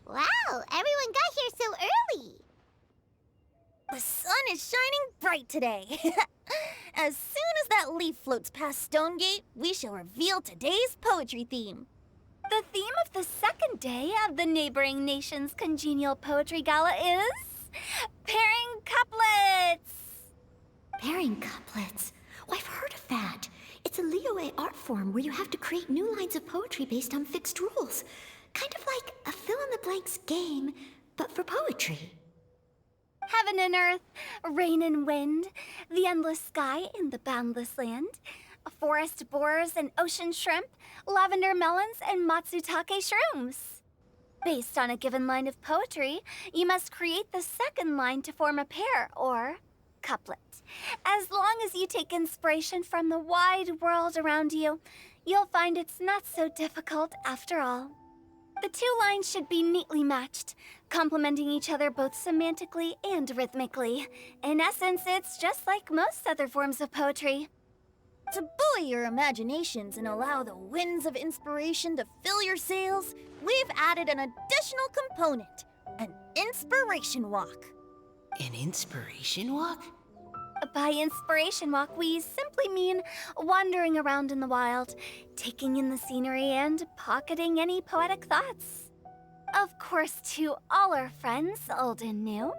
Wow, everyone got here so early. is shining bright today. As soon as that leaf floats past Stonegate, we shall reveal today's poetry theme. The theme of the second day of the neighboring nation's congenial poetry gala is pairing couplets. Pairing couplets. Oh, I've heard of that. It's a Liyue art form where you have to create new lines of poetry based on fixed rules. Kind of like a fill-in-the-blanks game, but for poetry. Heaven and earth, rain and wind, the endless sky and the boundless land, forest borers and ocean shrimp, lavender melons and matsutake shrooms. Based on a given line of poetry, you must create the second line to form a pair, or couplet. As long as you take inspiration from the wide world around you, you'll find it's not so difficult after all. The two lines should be neatly matched, complementing each other both semantically and rhythmically. In essence, it's just like most other forms of poetry. To buoy your imaginations and allow the winds of inspiration to fill your sails, we've added an additional component, an inspiration walk. An inspiration walk? By inspiration walk, we simply mean wandering around in the wild, taking in the scenery and pocketing any poetic thoughts. Of course, to all our friends, old and new,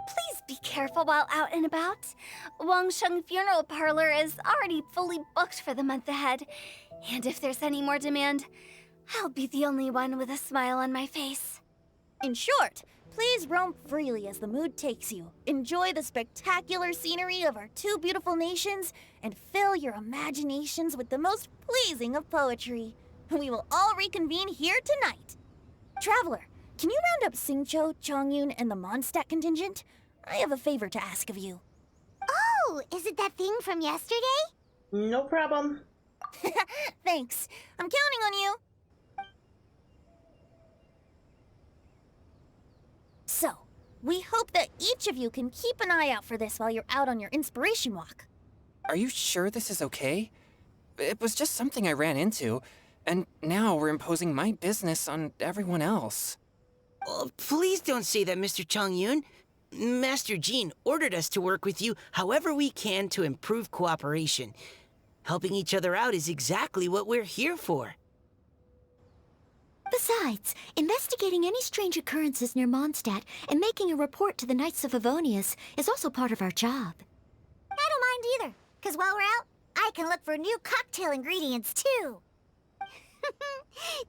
please be careful while out and about. Wangsheng Funeral Parlor is already fully booked for the month ahead, and if there's any more demand, I'll be the only one with a smile on my face. In short, please roam freely as the mood takes you. Enjoy the spectacular scenery of our two beautiful nations and fill your imaginations with the most pleasing of poetry. We will all reconvene here tonight. Traveler, can you round up Xingqiu, Chongyun, and the Mondstadt contingent? I have a favor to ask of you. Oh, is it that thing from yesterday? No problem. Thanks. I'm counting on you. So, we hope that each of you can keep an eye out for this while you're out on your inspiration walk. Are you sure this is okay? It was just something I ran into, and now we're imposing my business on everyone else. Oh, please don't say that, Mr. Chongyun. Master Jean ordered us to work with you however we can to improve cooperation. Helping each other out is exactly what we're here for. Besides, investigating any strange occurrences near Mondstadt and making a report to the Knights of Favonius is also part of our job. I don't mind either, because while we're out, I can look for new cocktail ingredients too.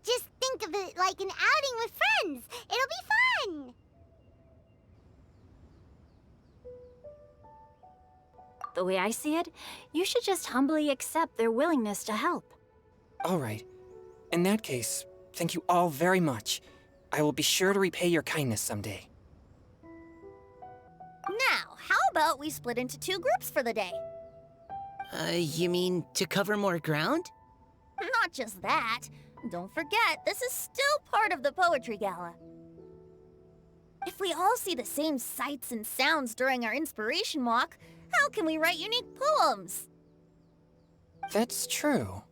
Just think of it like an outing with friends. It'll be fun. The way I see it, you should just humbly accept their willingness to help. All right. In that case, thank you all very much. I will be sure to repay your kindness someday. Now, how about we split into two groups for the day? You mean to cover more ground? Not just that. Don't forget, this is still part of the Poetry Gala. If we all see the same sights and sounds during our inspiration walk, how can we write unique poems? That's true.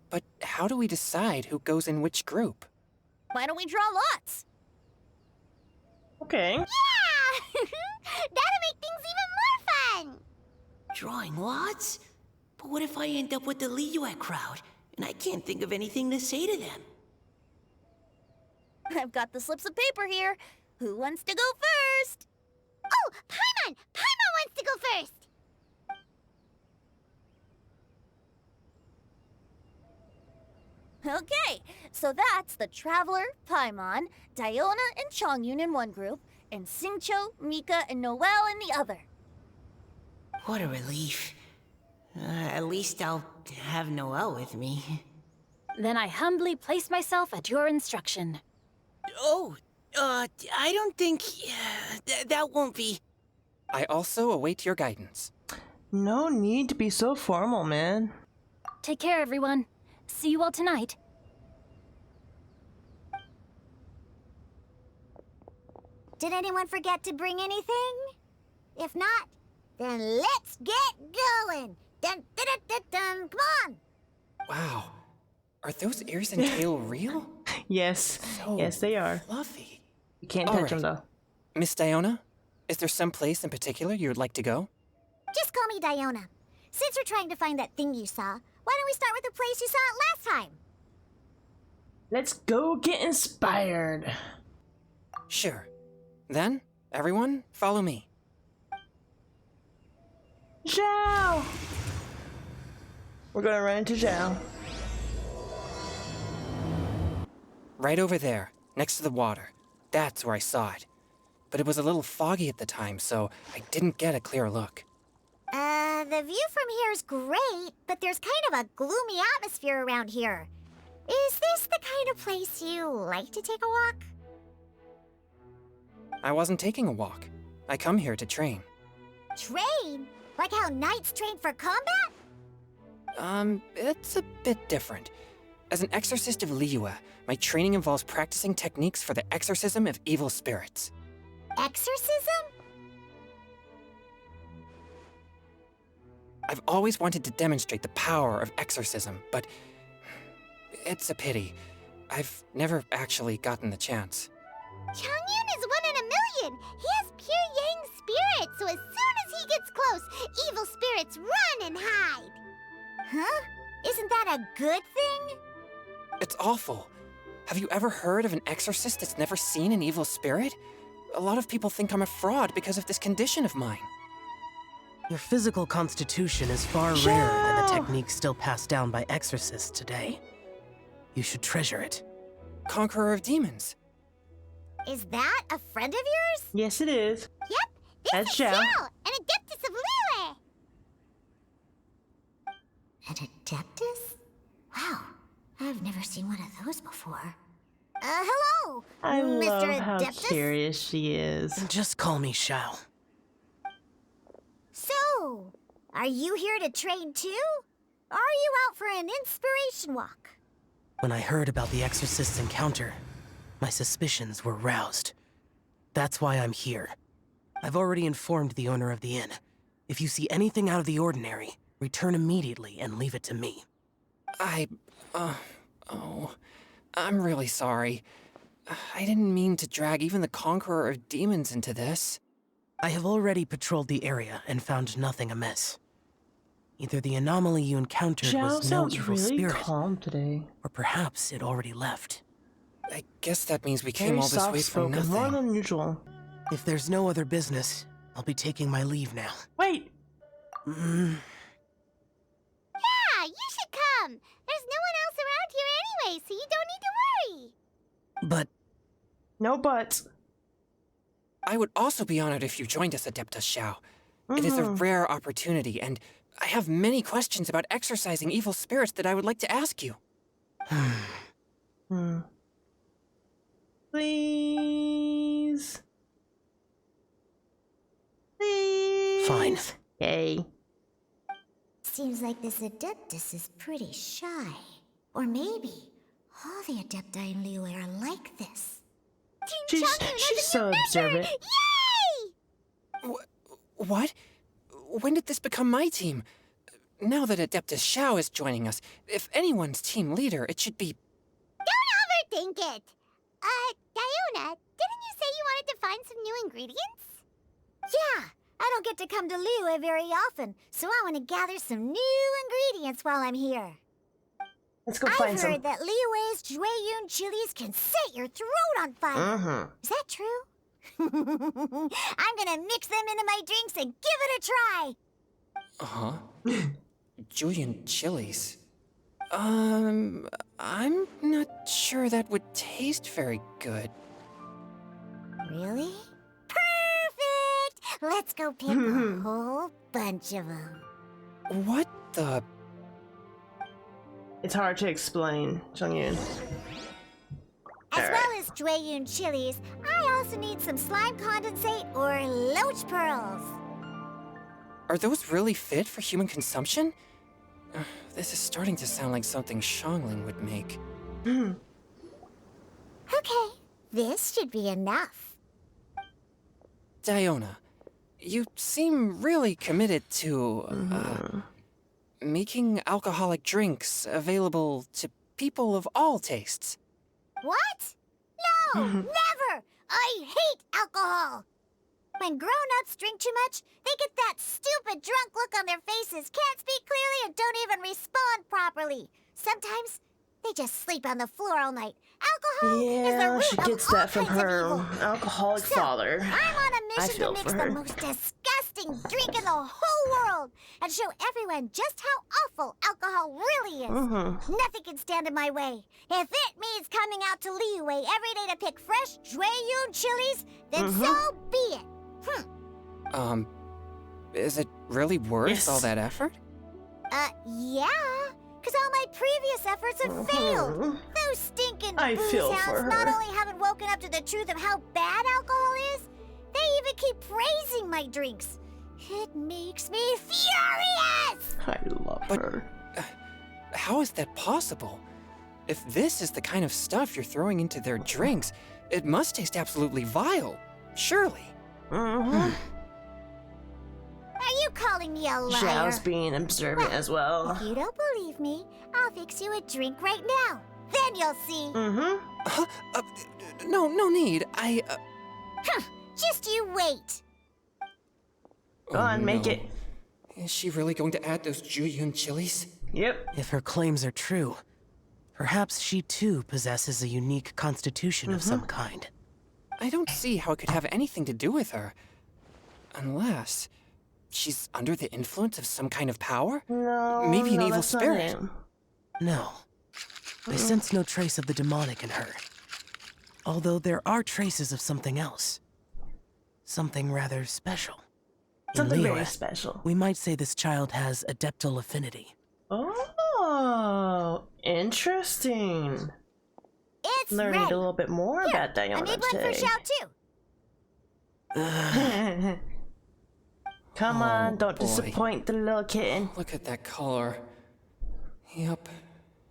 But how do we decide who goes in which group? Why don't we draw lots? Okay. Yeah! That'll make things even more fun. Drawing lots? But what if I end up with the Liyue crowd, and I can't think of anything to say to them? I've got the slips of paper here. Who wants to go first? Oh, Paimon! Paimon wants to go first. Okay, so that's the Traveler, Paimon, Diona, and Chongyun in one group, and Xingqiu, Mika, and Noelle in the other. What a relief. At least I'll have Noelle with me. Then I humbly place myself at your instruction. Oh, I don't think... that won't be... I also await your guidance. No need to be so formal, man. Take care, everyone. See you all tonight. Did anyone forget to bring anything? If not, then let's get going. Dun, dun, dun, dun, dun. Come on. Wow. Are those ears and tail real? Yes. So Yes, they are. fluffy. You can't All touch them, right. though. Miss Diona, Is there some place in particular you would like to go? Just call me Diona. Since we're trying to find that thing you saw, why don't we start with the place you saw it last time? Let's go get inspired. Sure. Then, everyone, follow me. Zhao! We're gonna run into Zhao. Right over there, next to the water. That's where I saw it. But it was a little foggy at the time, so I didn't get a clear look. The view from here is great, but there's kind of a gloomy atmosphere around here. Is this the kind of place you like to take a walk? I wasn't taking a walk. I come here to train. Train? Like how knights train for combat? It's a bit different. As an exorcist of Liyue, my training involves practicing techniques for the exorcism of evil spirits. Exorcism? I've always wanted to demonstrate the power of exorcism, but it's a pity. I've never actually gotten the chance. Changyun is 1 in a million. He has pure yang spirit, so as soon as he gets close, evil spirits run and hide. Huh? Isn't that a good thing? It's awful. Have you ever heard of an exorcist that's never seen an evil spirit? A lot of people think I'm a fraud because of this condition of mine. Your physical constitution is far rarer than the techniques still passed down by exorcists today. You should treasure it. Conqueror of demons. Is that a friend of yours? Yes, it is. Yep, this That's is Zhao. Zhao, an Adeptus of Liyue. An Adeptus? Wow, I've never seen one of those before. Hello, I Mr. love how Adeptus? curious she is. Just call me Shao. So, are you here to train too? Or are you out for an inspiration walk? When I heard about the exorcist's encounter, my suspicions were roused. That's why I'm here. I've already informed the owner of the inn. If you see anything out of the ordinary, return immediately and leave it to me. I'm really sorry. I didn't mean to drag even the Conqueror of Demons into this. I have already patrolled the area and found nothing amiss. Either the anomaly you encountered Zhao was no sounds evil really spirit, calm today. or perhaps it already left. I guess that means we came Very all this way for soft-spoken, more nothing. than usual. If there's no other business, I'll be taking my leave now. Wait! Mm, Yeah, you should come. There's no one else around here anyway, so you don't need to worry. but No buts. I would also be honored if you joined us, Adeptus Shao. It is a rare opportunity, and I have many questions about exorcising evil spirits that I would like to ask you. Please. Please. fine. Yay. Seems like this Adeptus is pretty shy. Or maybe all the Adepti in Liyue are like this. Team Changyun has She's a so new member! observant. Yay! What? When did this become my team? Now that Adeptus Shao is joining us, if anyone's team leader, it should be... Don't overthink it. Diona, didn't you say you wanted to find some new ingredients? Yeah, I don't get to come to Liyue very often, so I want to gather some new ingredients while I'm here. Let's go I've find heard some. that Liyue's Jueyun chilies can set your throat on fire. Is that true? I'm gonna mix them into my drinks and give it a try. Uh-huh. Julian chilies. I'm not sure that would taste very good. Really? Perfect! Let's go pick a whole bunch of them. What the... It's hard to explain, Changyun. As well as Jueyun chilies, I also need some slime condensate or loach pearls. Are those really fit for human consumption? This is starting to sound like something Xiangling would make. Okay, this should be enough. Diona, you seem really committed to, making alcoholic drinks available to people of all tastes. What? No, never! I hate alcohol! When grown-ups drink too much, they get that stupid drunk look on their faces, can't speak clearly, and don't even respond properly. Sometimes they just sleep on the floor all night. Alcohol is the Yeah, root she of gets all that from kinds of her evil. alcoholic So, father. I'm on a I mission feel to mix for the her. most disgusting drink in the whole world and show everyone just how awful alcohol really is. Nothing can stand in my way. If it means coming out to Liyue every day to pick fresh Jueyun chilies, then so be it. Is it really worth Yes. all that effort? Yeah. Because all my previous efforts have failed. Those stinking I booze feel for hounds not her. only haven't woken up to the truth of how bad alcohol is, they even keep praising my drinks. It makes me furious! I love But- her. How is that possible? If this is the kind of stuff you're throwing into their drinks, it must taste absolutely vile. Surely. Are you calling me a liar? Zhao's being observant as well. If you don't believe me, I'll fix you a drink right now. Then you'll see. No need. Just you wait. Go on, make no. it. Is she really going to add those Jueyun chilies? Yep. If her claims are true, perhaps she too possesses a unique constitution of some kind. I don't see how it could have anything to do with her. Unless she's under the influence of some kind of power? No. Maybe an no, evil that's not spirit. it. No. I sense no trace of the demonic in her. Although there are traces of something else. Something rather special. In Something very Liyue, special. we might say this child has adeptal affinity. Oh, interesting. It's Learning ready. a little bit more about I Diona made one for today. Xiao too. Come on, don't boy. disappoint the little kitten. Look at that color. Yep.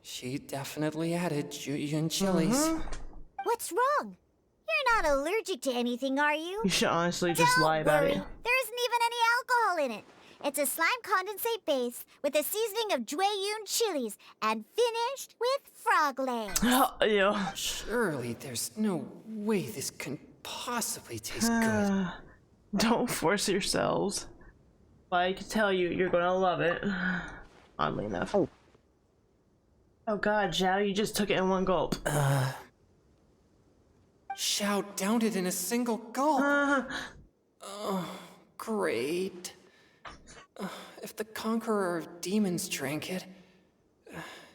She definitely added Jueyun chilies. What's wrong? You're not allergic to anything, are you? You should honestly just Don't lie about worry. it. There isn't even any alcohol in it. It's a slime condensate base with a seasoning of Jueyun chilies and finished with frog legs. Oh, yeah. Surely there's no way this can possibly taste good. Don't force yourselves. But I can tell you, you're gonna love it. Oddly enough. Oh god, Zhao, you just took it in one gulp. Xiao downed it in a single gulp. Great. If the Conqueror of Demons drank it,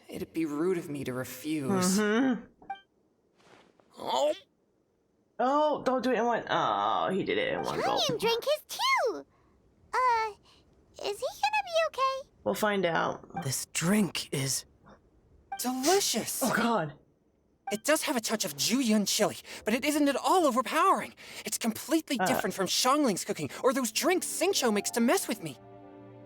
it'd be rude of me to refuse. Oh, Oh, don't do it in one. Oh, he did it in one gulp. Cheyenne drank his too. Is he gonna be okay? We'll find out. This drink is... delicious! Oh god. It does have a touch of Jueyun chili, but it isn't at all overpowering. It's completely different from Xiangling's cooking or those drinks Xingqiu makes to mess with me.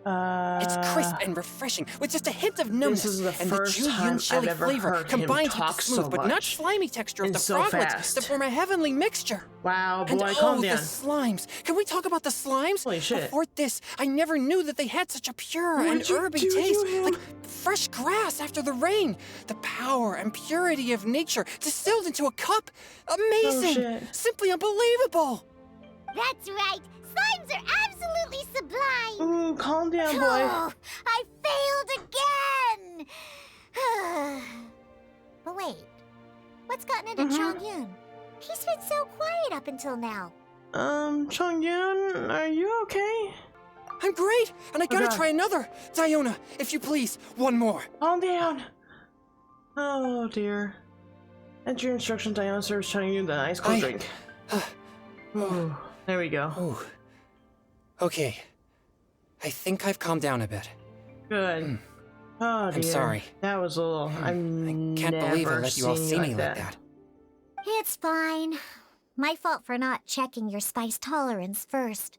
It's crisp and refreshing, with just a hint of numbness. is the and first the time Jueyun chili I've ever flavor heard him combined with talk the smooth so but not much slimy texture of and the so froglets fast. to form a heavenly mixture. Wow, And boy, calm the down. slimes. Can we talk about the slimes? Holy shit. Before this, I never knew that they had such a pure and What'd you herby do to taste. him? Like fresh grass after the rain. The power and purity of nature distilled into a cup. Amazing. shit. Simply unbelievable. That's right. Slimes are absolutely sublime. Calm down, boy. Oh, I failed again. But wait, what's gotten into Chongyun? He's been so quiet up until now. Chongyun, are you okay? I'm great, and I gotta God. try another. Diona, if you please, one more. Calm down. Oh dear. Enter your instructions, Diana serves Chongyun the ice cold I- drink. Ooh, there we go. Oh. Okay. I think I've calmed down a bit. Good. Oh dear. I'm sorry. That was a little. I can't believe I let you all see me like that. It's fine. My fault for not checking your spice tolerance first.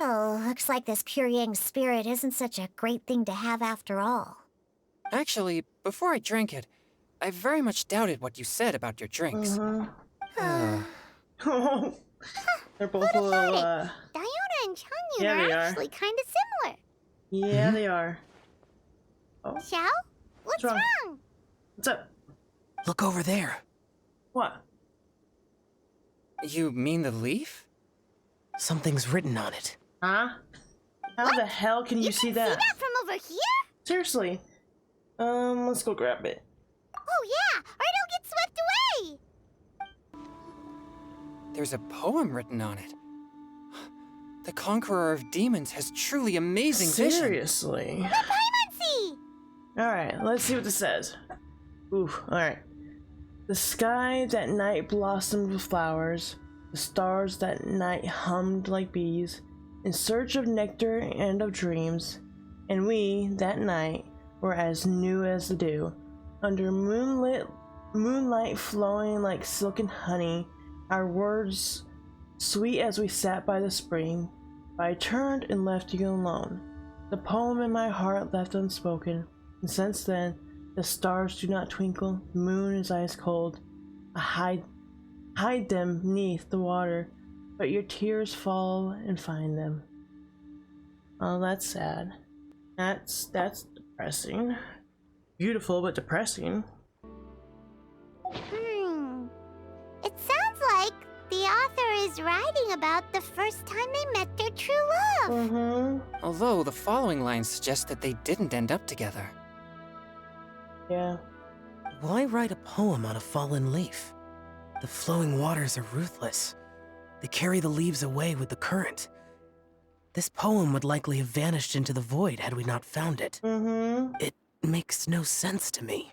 Oh, looks like this pure yang spirit isn't such a great thing to have after all. Actually, before I drank it, I very much doubted what you said about your drinks. They're both a little. Diona and Chongyun Yeah, they are are. actually kind of similar. Yeah, they are. Xiao? What's wrong? wrong? What's up? Look over there. What? You mean the leaf? Something's written on it. Huh? How the hell can you see See that? that from over here? Seriously. Let's go grab it. Oh yeah, or it'll get swept away. There's a poem written on it. The Conqueror of Demons has truly amazing vision. Seriously. Paimon! Alright, let's see what this says. Oof, alright. The sky that night blossomed with flowers. The stars that night hummed like bees, in search of nectar and of dreams. And we, that night, were as new as the dew, under moonlight flowing like silken honey, our words sweet as we sat by the spring. But I turned and left you alone, the poem in my heart left unspoken, and since then, the stars do not twinkle, the moon is ice cold. I hide them neath the water, but your tears fall and find them. Oh, that's sad. That's depressing. Beautiful, but depressing. It sounds like the author is writing about the first time they met their true love. Although the following lines suggest that they didn't end up together. Yeah. Why write a poem on a fallen leaf? The flowing waters are ruthless. They carry the leaves away with the current. This poem would likely have vanished into the void had we not found it. It makes no sense to me.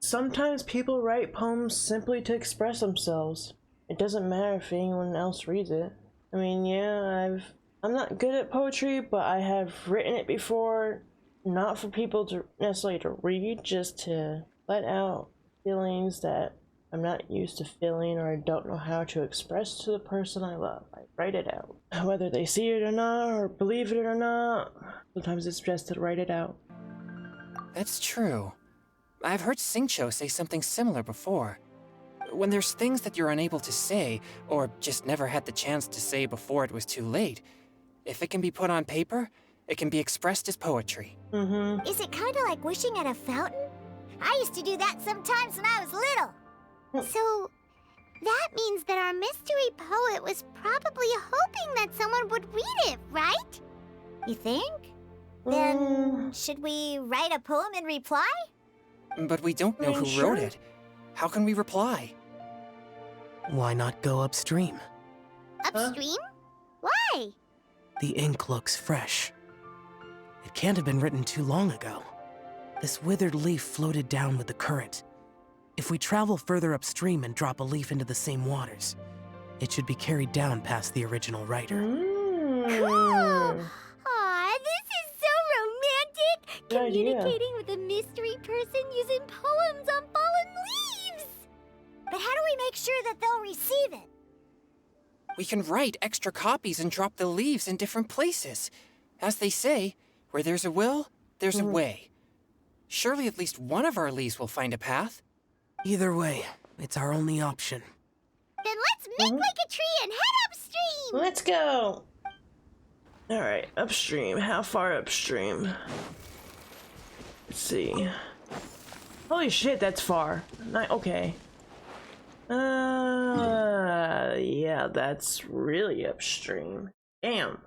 Sometimes people write poems simply to express themselves. It doesn't matter if anyone else reads it. I mean, yeah, I'm not good at poetry, but I have written it before, not for people to necessarily to read, just to let out feelings that I'm not used to feeling or I don't know how to express to the person I love. I write it out. Whether they see it or not, or believe it or not, sometimes it's best to write it out. That's true. I've heard Singcho say something similar before. When there's things that you're unable to say, or just never had the chance to say before it was too late, if it can be put on paper, it can be expressed as poetry. Is it kind of like wishing at a fountain? I used to do that sometimes when I was little. So, that means that our mystery poet was probably hoping that someone would read it, right? You think? Then, should we write a poem in reply? But we don't know who wrote it. How can we reply? Why not go upstream? Upstream? Why? The ink looks fresh. It can't have been written too long ago. This withered leaf floated down with the current. If we travel further upstream and drop a leaf into the same waters, it should be carried down past the original writer. Cool! Aw, this is so romantic! Good idea. Communicating with a mystery person using poems on fallen leaves! But how do we make sure that they'll receive it? We can write extra copies and drop the leaves in different places. As they say, where there's a will, there's a way. Surely at least one of our leaves will find a path. Either way, it's our only option. Then let's make like a tree and head upstream! Let's go! Alright, upstream. How far upstream? Let's see. Holy shit, that's far. Okay. Yeah, that's really upstream. Damn.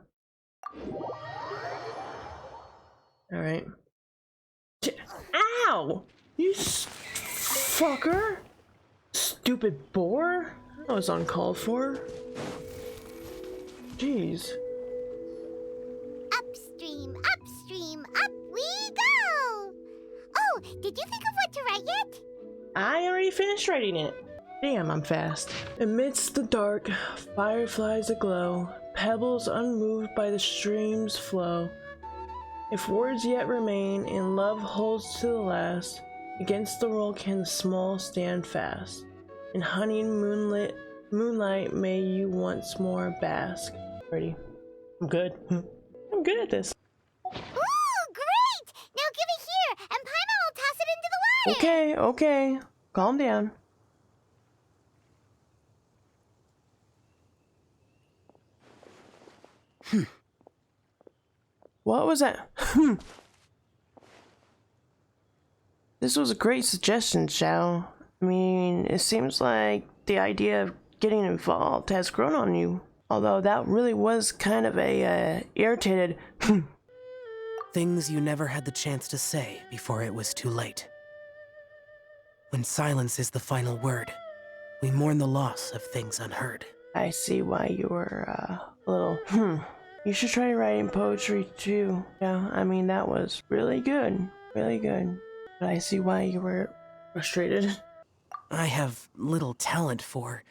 Alright. Ow! You fucker! Stupid boar? That was uncalled for. Jeez. Upstream, upstream, up we go! Oh, did you think of what to write yet? I already finished writing it. Damn, I'm fast. Amidst the dark, fireflies aglow, pebbles unmoved by the stream's flow. If words yet remain and love holds to the last, against the world can the small stand fast. In honeyed moonlight may you once more bask. Ready? I'm good. I'm good at this. Ooh, great! Now give it here, and Paimon will toss it into the water! Okay. Calm down. What was that? This was a great suggestion, Xiao. I mean, it seems like the idea of getting involved has grown on you Although that really was kind of a irritated. Things you never had the chance to say before it was too late. When silence is the final word, we mourn the loss of things unheard. I see why you were a little. You should try writing poetry too. Yeah, I mean that was really good, really good. But I see why you were frustrated. I have little talent for,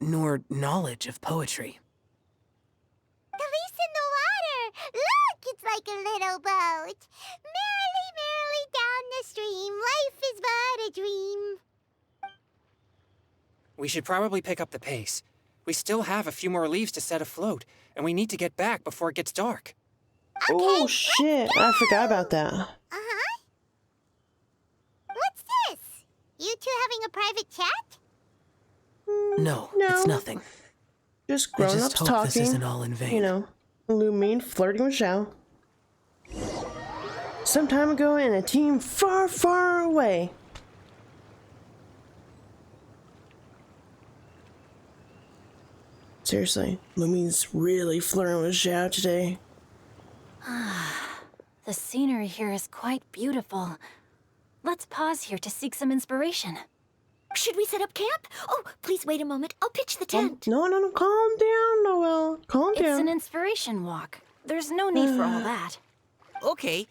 nor knowledge of poetry. The leaf's in the water! Look, it's like a little boat. Merrily, merrily down the stream, life is but a dream. We should probably pick up the pace. We still have a few more leaves to set afloat, and we need to get back before it gets dark. Oh shit, I forgot about that. Uh-huh. What's this? You two having a private chat? No, No. it's nothing. Just I grown-ups just hope talking. this isn't all in vain. You know, Lumine flirting with Xiao. Some time ago in a team far, far away. Seriously, Lumine's really flirting with Xiao today. The scenery here is quite beautiful. Let's pause here to seek some inspiration. Should we set up camp? Oh, please wait a moment. I'll pitch the tent. No, calm down, Noelle. Calm It's down. an inspiration walk. There's no need for all that. Okay,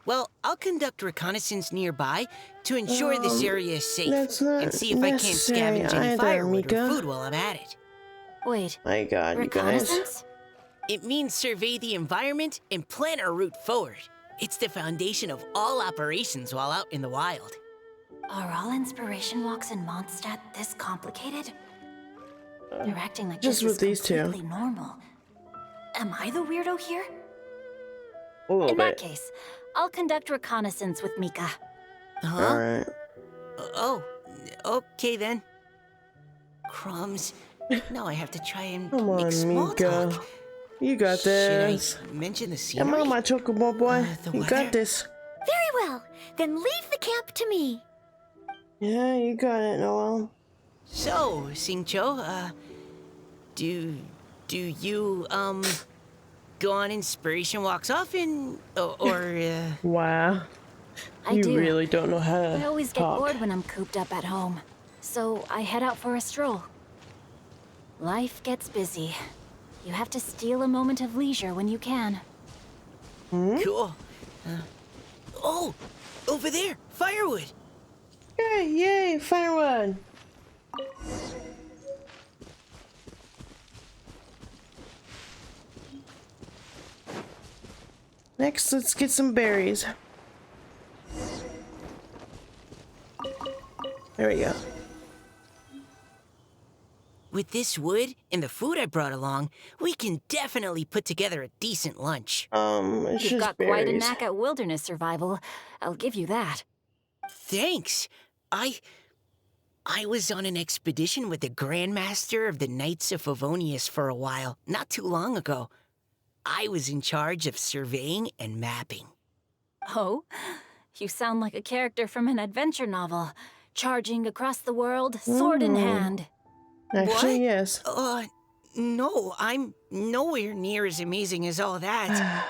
well, I'll conduct reconnaissance nearby to ensure this area is safe that's not and see if I can't necessary scavenge any either, firewood Mika. or food while I'm at it. Wait, My God, you guys. reconnaissance? It means survey the environment and plan our route forward. It's the foundation of all operations while out in the wild. Are all inspiration walks in Mondstadt this complicated? They're acting like just this with is these two. completely normal. Am I the weirdo here? A little In that bit. case, I'll conduct reconnaissance with Mika. Huh? Alright. Oh, okay then. Crumbs. Now I have to try and Come make on, small Mika. talk. You got this. Should I mention the Come scenery? on, my chocobo boy. The You weather? got this. Very well. Then leave the camp to me. Yeah, you got it, Noelle. So, Xingqiu, do you, go on inspiration walks often? Wow. I You do. really don't know how to I always get talk. bored when I'm cooped up at home. So I head out for a stroll. Life gets busy. You have to steal a moment of leisure when you can. Cool. Oh, over there, firewood. Yay, firewood. Next, let's get some berries. There we go. With this wood and the food I brought along, we can definitely put together a decent lunch. It's You've just got berries. quite a knack at wilderness survival. I'll give you that. Thanks. I was on an expedition with the Grandmaster of the Knights of Favonius for a while, not too long ago. I was in charge of surveying and mapping. Oh, you sound like a character from an adventure novel. Charging across the world, sword in hand. Actually, What? yes. No, I'm nowhere near as amazing as all that.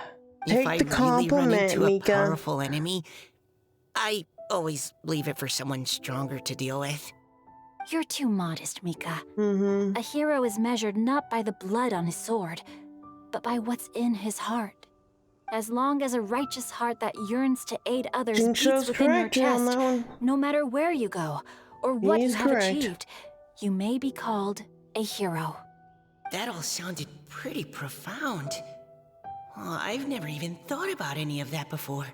Take if I the really run compliment, into a Mika. powerful enemy, I always leave it for someone stronger to deal with. You're too modest, Mika. Mm-hmm. A hero is measured not by the blood on his sword, but by what's in his heart. As long as a righteous heart that yearns to aid others beats Jinxo's within your correct on that chest, one. no matter where you go or what He's you have correct. achieved, you may be called a hero. That all sounded pretty profound. Oh, I've never even thought about any of that before.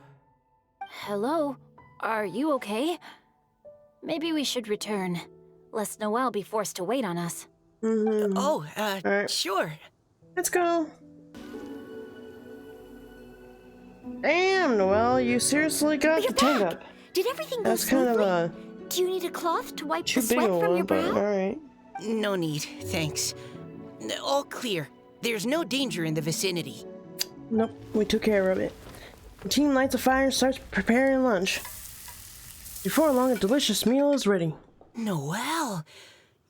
Hello? Are you okay? Maybe we should return, lest Noelle be forced to wait on us. Mm-hmm. Alright. Sure. Let's go. Damn, Noelle, you seriously got You're the tank back. up. Did everything go That's kind of smoothly? a Do you need a cloth to wipe too the big sweat a from one, your but brow? alright. No need, thanks. All clear. There's no danger in the vicinity. Nope, we took care of it. The team lights a fire and starts preparing lunch. Before long, a delicious meal is ready. Noelle,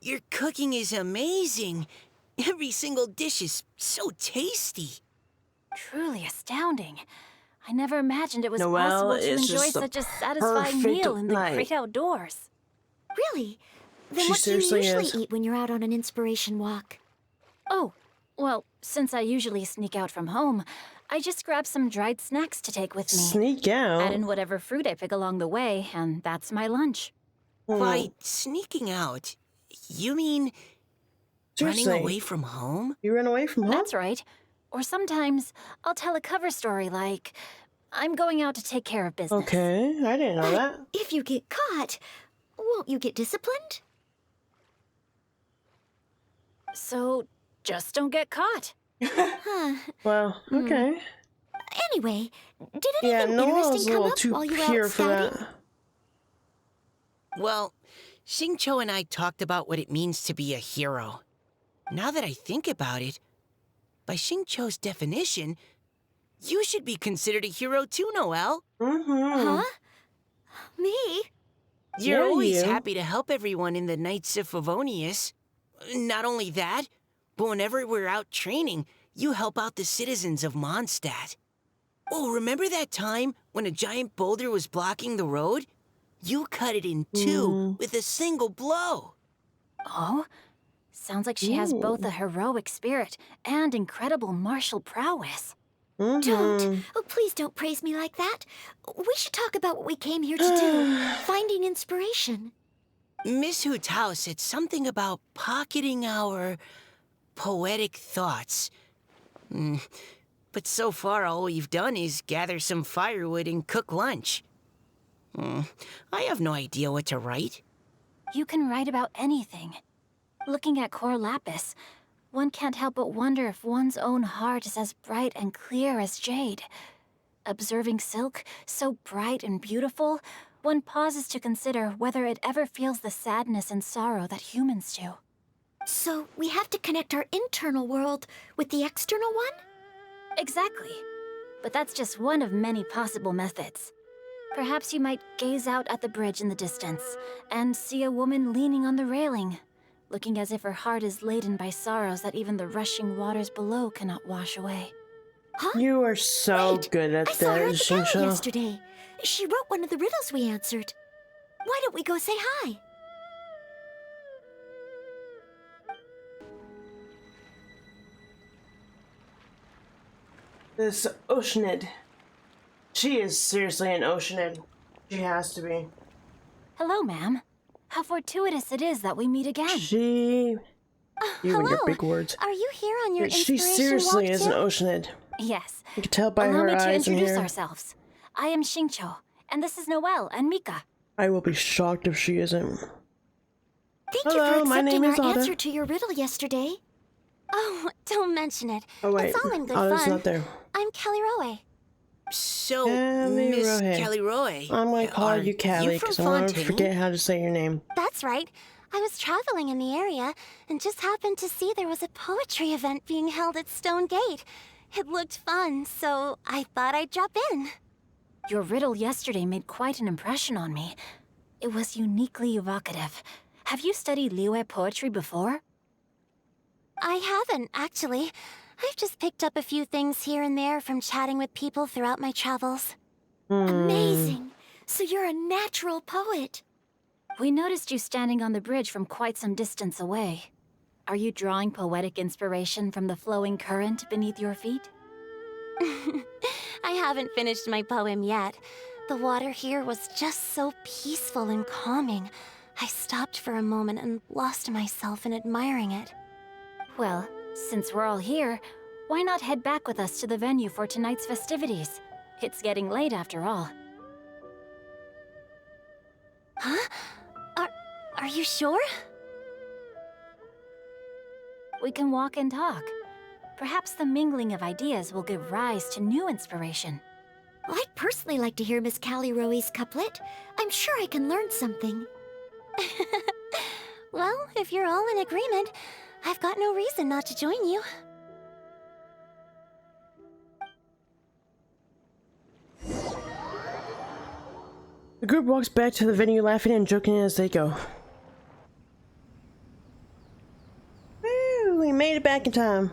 your cooking is amazing. Every single dish is so tasty. Truly astounding. I never imagined it was Noelle possible to is enjoy just the such a satisfying perfect meal in the night. great outdoors. Really? Then She what do you seriously usually is. eat when you're out on an inspiration walk? Oh, well, since I usually sneak out from home, I just grab some dried snacks to take with me. Sneak out. Add in whatever fruit I pick along the way, and that's my lunch. By sneaking out, you mean running Seriously? away from home? You ran away from home? That's right. Or sometimes I'll tell a cover story like, I'm going out to take care of business. Okay, I didn't know that. If you get caught, won't you get disciplined? So just don't get caught. Huh. Well, okay. Anyway, did Yeah, anything Noelle's interesting a come little up too while you were pure out for scouting? that. Well, Xingqiu and I talked about what it means to be a hero. Now that I think about it, by Xingqiu's definition, you should be considered a hero too, Noelle. Mm-hmm. Huh? Me? You're Yeah, always you. happy to help everyone in the Knights of Favonius. Not only that, but whenever we're out training, you help out the citizens of Mondstadt. Oh, remember that time when a giant boulder was blocking the road? You cut it in two with a single blow. Oh? Sounds like she has both a heroic spirit and incredible martial prowess. Mm-hmm. Don't. Oh, please don't praise me like that. We should talk about what we came here to do. Finding inspiration. Miss Hu Tao said something about pocketing our poetic thoughts. But so far, all we've done is gather some firewood and cook lunch. I have no idea what to write. You can write about anything. Looking at Cor Lapis, one can't help but wonder if one's own heart is as bright and clear as jade. Observing silk, so bright and beautiful, one pauses to consider whether it ever feels the sadness and sorrow that humans do. So we have to connect our internal world with the external one? Exactly. But that's just one of many possible methods. Perhaps you might gaze out at the bridge in the distance and see a woman leaning on the railing, looking as if her heart is laden by sorrows that even the rushing waters below cannot wash away. Huh? You are so Wait, good at I saw her that, at the gala Xingqiu. yesterday. She wrote one of the riddles we answered. Why don't we go say hi? This Oceanid. She is seriously an Oceanid. She has to be. Hello, ma'am. How fortuitous it is that we meet again. She... You and your hello. big words. Are you here on your She inspiration seriously walk is too? an Oceanid. Yes. You can tell by Allow her me to eyes and introduce hair. ourselves. I am Xingqiu, and this is Noelle and Mika. I will be shocked if she isn't. Thank Hello, you for my name accepting is our Ada. answer to your riddle yesterday. Oh, don't mention it. Oh wait, It's all in good Ada's fun. not there. I'm Kelly Rowe. So, Callie Miss Rohe. Kelly Roy. I'm gonna call are you Callie from because I'm gonna Fontaine? forget how to say your name. That's right. I was traveling in the area and just happened to see there was a poetry event being held at Stone Gate. It looked fun, so I thought I'd drop in. Your riddle yesterday made quite an impression on me. It was uniquely evocative. Have you studied Liyue poetry before? I haven't, actually. I've just picked up a few things here and there from chatting with people throughout my travels. Amazing. So you're a natural poet. We noticed you standing on the bridge from quite some distance away. Are you drawing poetic inspiration from the flowing current beneath your feet? I haven't finished my poem yet. The water here was just so peaceful and calming. I stopped for a moment and lost myself in admiring it. Well, since we're all here, why not head back with us to the venue for tonight's festivities? It's getting late after all. Huh? Are you sure? We can walk and talk. Perhaps the mingling of ideas will give rise to new inspiration. I'd personally like to hear Miss Callie Rowe's couplet. I'm sure I can learn something. Well, if you're all in agreement, I've got no reason not to join you. The group walks back to the venue laughing and joking as they go. Woo, we you made it back in time.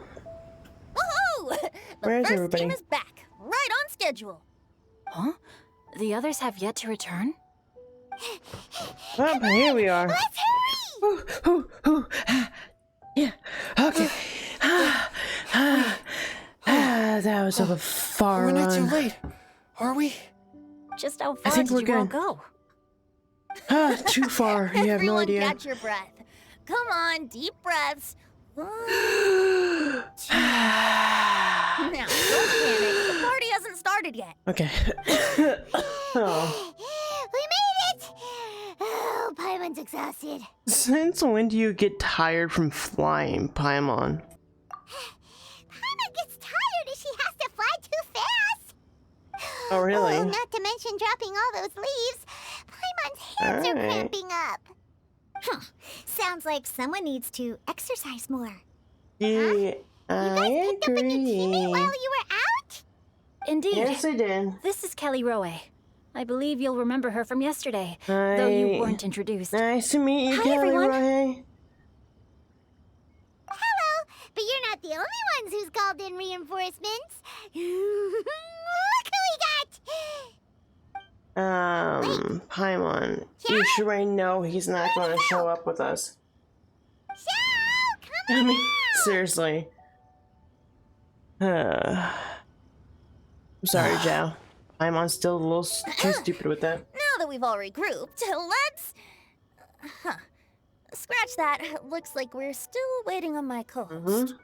Woohoo! The Where's first everybody? team is back, right on schedule. Huh? The others have yet to return? Oh, here we are. Let's hurry! Yeah. Okay. That was a far We're not too run. late, are we? Just how far think did we're you all good. go? Too far. You have no Everyone idea. catch your breath. Come on, deep breaths. 1, 2. Now, don't panic. The party hasn't started yet. Okay. Oh. We made it! Oh, Paimon's exhausted. Since when do you get tired from flying, Paimon? Paimon gets tired if she has to fly too fast. Oh, really? Oh, not to mention dropping all those leaves. Paimon's hands are Alright. cramping up. Sounds like someone needs to exercise more. Yeah, You guys I picked up a new teammate while agree. you were out? Indeed. Yes, I did. This is Kelly Rowe. I believe you'll remember her from yesterday, though you Hi. weren't introduced. Nice to meet you, Hi, Kelly everyone. Roy. Hello, but you're not the only ones who's called in reinforcements. Look who we got! Paimon, you sure I know he's not going to show up with us? Shao, come I on mean, out! seriously. I'm sorry, Zhao. Paimon's still a little too stupid with that. Now that we've all regrouped, let's... Scratch that. Looks like we're still waiting on my co-host.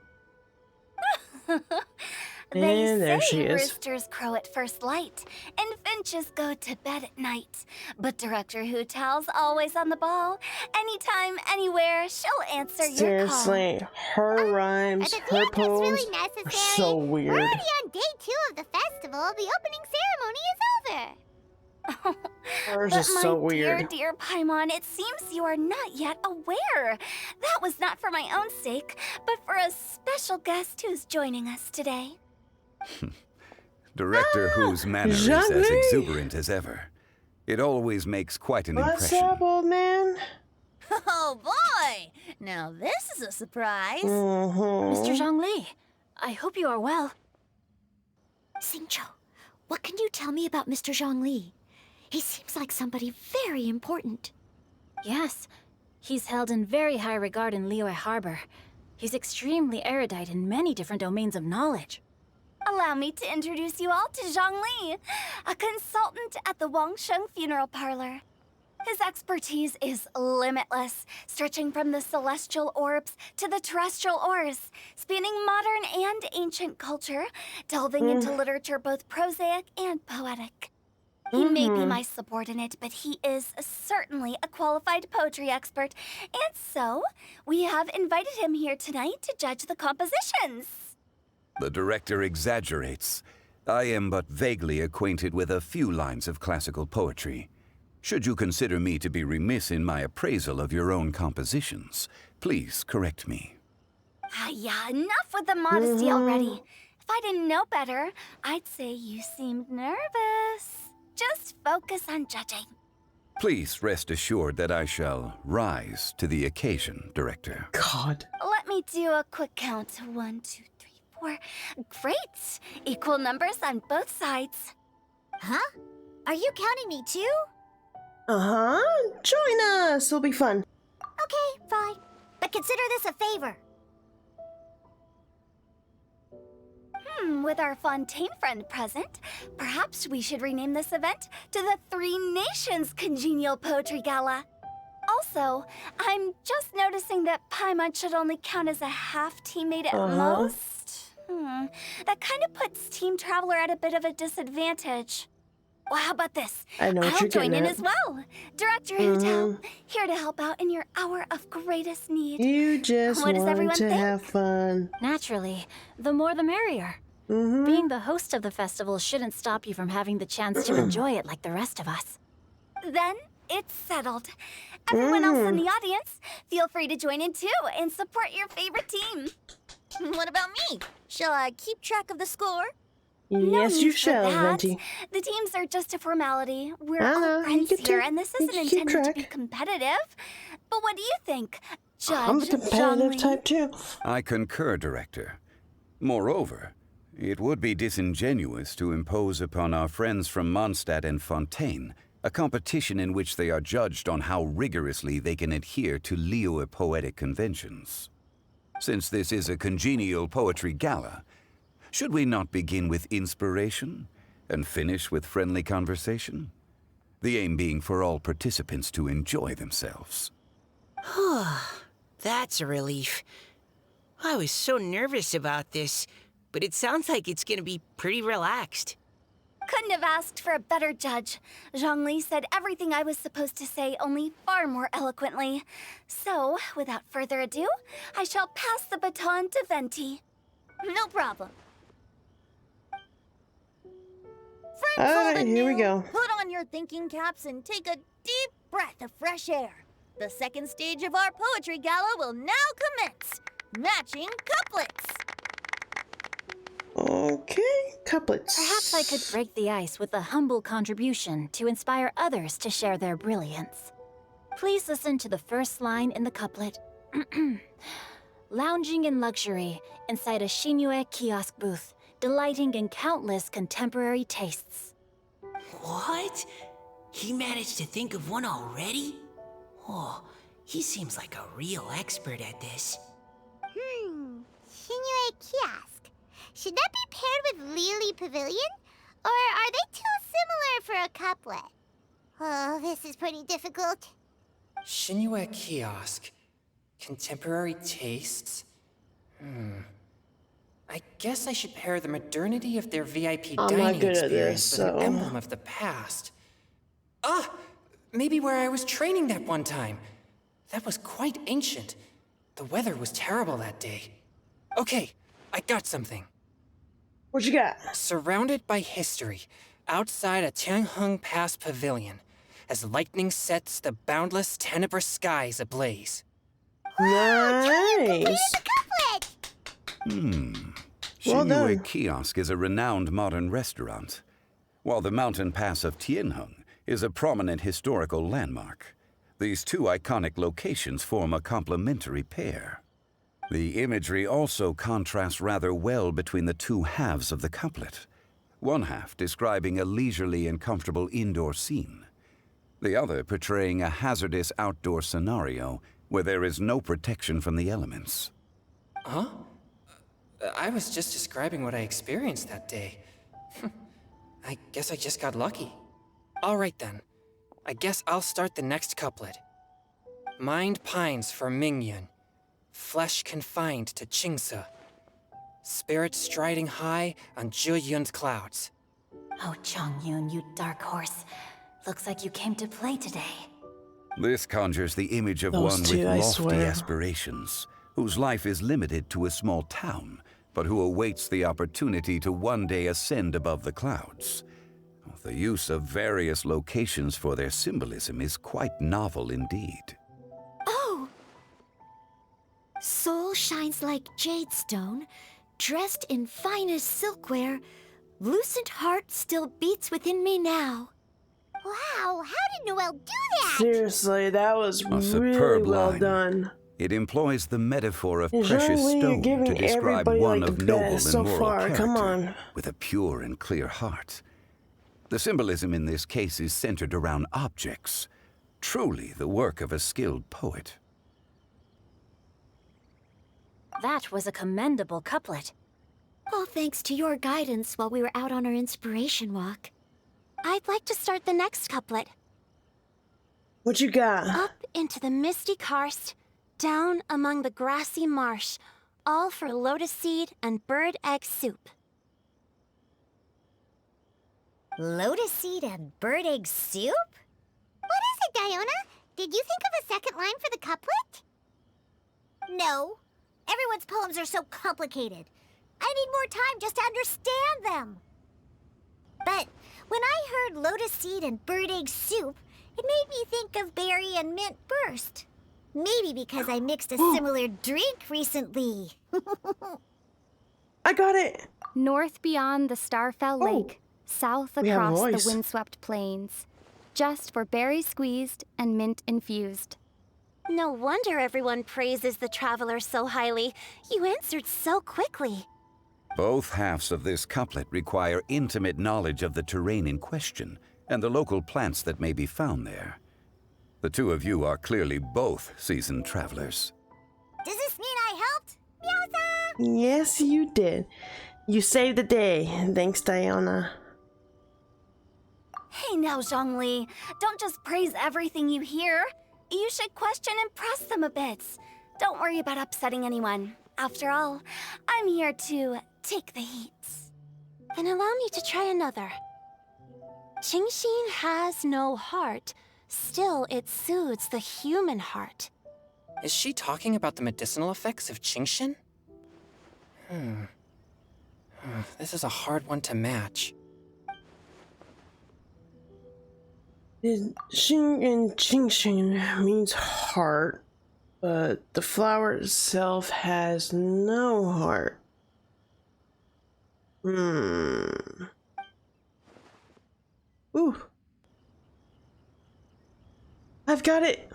They And there say she is. roosters crow at first light, and finches go to bed at night. But Director Who Tells always on the ball. Anytime, anywhere, she'll answer your call. Seriously, her rhymes, Do you her think that's poems really are necessary? so We're weird. already on day 2 of the festival. The opening ceremony is over. Hers But is my so dear, weird. dear Paimon, it seems you are not yet aware. That was not for my own sake, but for a special guest who's joining us today. Director Who's manner is as Zhangli! exuberant as ever. It always makes quite an What's impression. up, old man? Oh boy! Now this is a surprise. Mr. Mm-hmm. Zhongli, I hope you are well. Xingqiu, what can you tell me about Mr. Zhongli? He seems like somebody very important. Yes, he's held in very high regard in Liyue Harbor. He's extremely erudite in many different domains of knowledge. Allow me to introduce you all to Zhongli, a consultant at the Wangsheng Funeral Parlor. His expertise is limitless, stretching from the celestial orbs to the terrestrial ores, spanning modern and ancient culture, delving into literature both prosaic and poetic. He may be my subordinate, but he is certainly a qualified poetry expert, and so we have invited him here tonight to judge the compositions. The director exaggerates. I am but vaguely acquainted with a few lines of classical poetry. Should you consider me to be remiss in my appraisal of your own compositions, please correct me. Yeah, enough with the modesty already. If I didn't know better, I'd say you seemed nervous. Just focus on judging. Please rest assured that I shall rise to the occasion, Director. God. Let me do a quick count. 1, 2, 3, 4. Great! Equal numbers on both sides. Huh? Are you counting me too? Uh-huh. Join us. It'll be fun. Okay, fine. But consider this a favor. With our Fontaine friend present, perhaps we should rename this event to the Three Nations Congenial Poetry Gala. Also, I'm just noticing that Paimon should only count as a half teammate at most. That kind of puts Team Traveler at a bit of a disadvantage. Well, how about this? I know what I'll you're join getting in at. as well. Director Hotel, here to help out in your hour of greatest need. You just What does want everyone to think? have fun. Naturally, the more the merrier. Being the host of the festival shouldn't stop you from having the chance to enjoy it like the rest of us. Then it's settled. Everyone else in the audience, feel free to join in too and support your favorite team. What about me? Shall I keep track of the score? No Yes, you need for shall, that. Venti. The teams are just a formality. We're I know, all you friends can here, take- and this you isn't can keep intended to be track. competitive. But what do you think? I'm a Judge competitive Zhongli. type too. I concur, Director. Moreover, it would be disingenuous to impose upon our friends from Mondstadt and Fontaine a competition in which they are judged on how rigorously they can adhere to Liyue poetic conventions. Since this is a congenial poetry gala, should we not begin with inspiration and finish with friendly conversation? The aim being for all participants to enjoy themselves. That's a relief. I was so nervous about this, but it sounds like it's gonna be pretty relaxed. Couldn't have asked for a better judge. Zhongli said everything I was supposed to say, only far more eloquently. So, without further ado, I shall pass the baton to Venti. No problem. Friends, Alright, old and here we new, go. Put on your thinking caps and take a deep breath of fresh air. The second stage of our poetry gala will now commence. Matching couplets. Okay, couplets. Perhaps I could break the ice with a humble contribution to inspire others to share their brilliance. Please listen to the first line in the couplet. Lounging in luxury inside a Shinue kiosk booth, delighting in countless contemporary tastes. What? He managed to think of one already? Oh, he seems like a real expert at this. Shinue Kiosk. Should that be paired with Lily Pavilion? Or are they too similar for a couplet? Oh, this is pretty difficult. Shinue Kiosk. Contemporary tastes? I guess I should pair the modernity of their VIP I'm not dining good at experience this, with an so- emblem of the past. Ah! Maybe where I was training that one time. That was quite ancient. The weather was terrible that day. Okay, I got something. What you got? Surrounded by history, outside a Tianheng Pass pavilion, as lightning sets the boundless tenebrous skies ablaze. Nice. Couplet! Well Shinue done. Kiosk is a renowned modern restaurant, while the mountain pass of Tianheng is a prominent historical landmark. These two iconic locations form a complementary pair. The imagery also contrasts rather well between the two halves of the couplet. One half describing a leisurely and comfortable indoor scene, the other portraying a hazardous outdoor scenario where there is no protection from the elements. Huh? I was just describing what I experienced that day. I guess I just got lucky. All right then. I guess I'll start the next couplet. Mind pines for Mingyun, flesh confined to Qingse, spirit striding high on Zheyun's clouds. Oh, Chongyun, you dark horse. Looks like you came to play today. This conjures the image of Those one two, with I lofty swear. aspirations, whose life is limited to a small town, but who awaits the opportunity to one day ascend above the clouds. The use of various locations for their symbolism is quite novel indeed. Oh! Soul shines like jade stone, dressed in finest silkware. Lucent heart still beats within me now. Wow, how did Noelle do that? Seriously, that was A really superb well line. done. It employs the metaphor of Is precious Zhongli stone giving to describe everybody, one like, of the noble best and so moral far? character, Come on. with a pure and clear heart. The symbolism in this case is centered around objects, truly the work of a skilled poet. That was a commendable couplet. All thanks to your guidance while we were out on our inspiration walk. I'd like to start the next couplet. What you got? Up into the misty karst, down among the grassy marsh, all for lotus seed and bird egg soup. Lotus seed and bird egg soup? What is it, Diona? Did you think of a second line for the couplet? No. Everyone's poems are so complicated. I need more time just to understand them. But when I heard lotus seed and bird egg soup, it made me think of berry and mint burst. Maybe because I mixed a similar drink recently. I got it. North beyond the Starfell Oh. Lake, south We have a across the voice. windswept plains, just for berry squeezed and mint infused. No wonder everyone praises the traveler so highly. You answered so quickly. Both halves of this couplet require intimate knowledge of the terrain in question and the local plants that may be found there. The two of you are clearly both seasoned travelers. Does this mean I helped? Meowza! Yes, you did. You saved the day. Thanks, Diana. Hey now, Zhongli, don't just praise everything you hear. You should question and press them a bit. Don't worry about upsetting anyone. After all, I'm here to take the heat. Then allow me to try another. Qingxin has no heart. Still, it soothes the human heart. Is she talking about the medicinal effects of Qingxin? This is a hard one to match. Xing and Qingxin means heart, but the flower itself has no heart. Ooh. I've got it!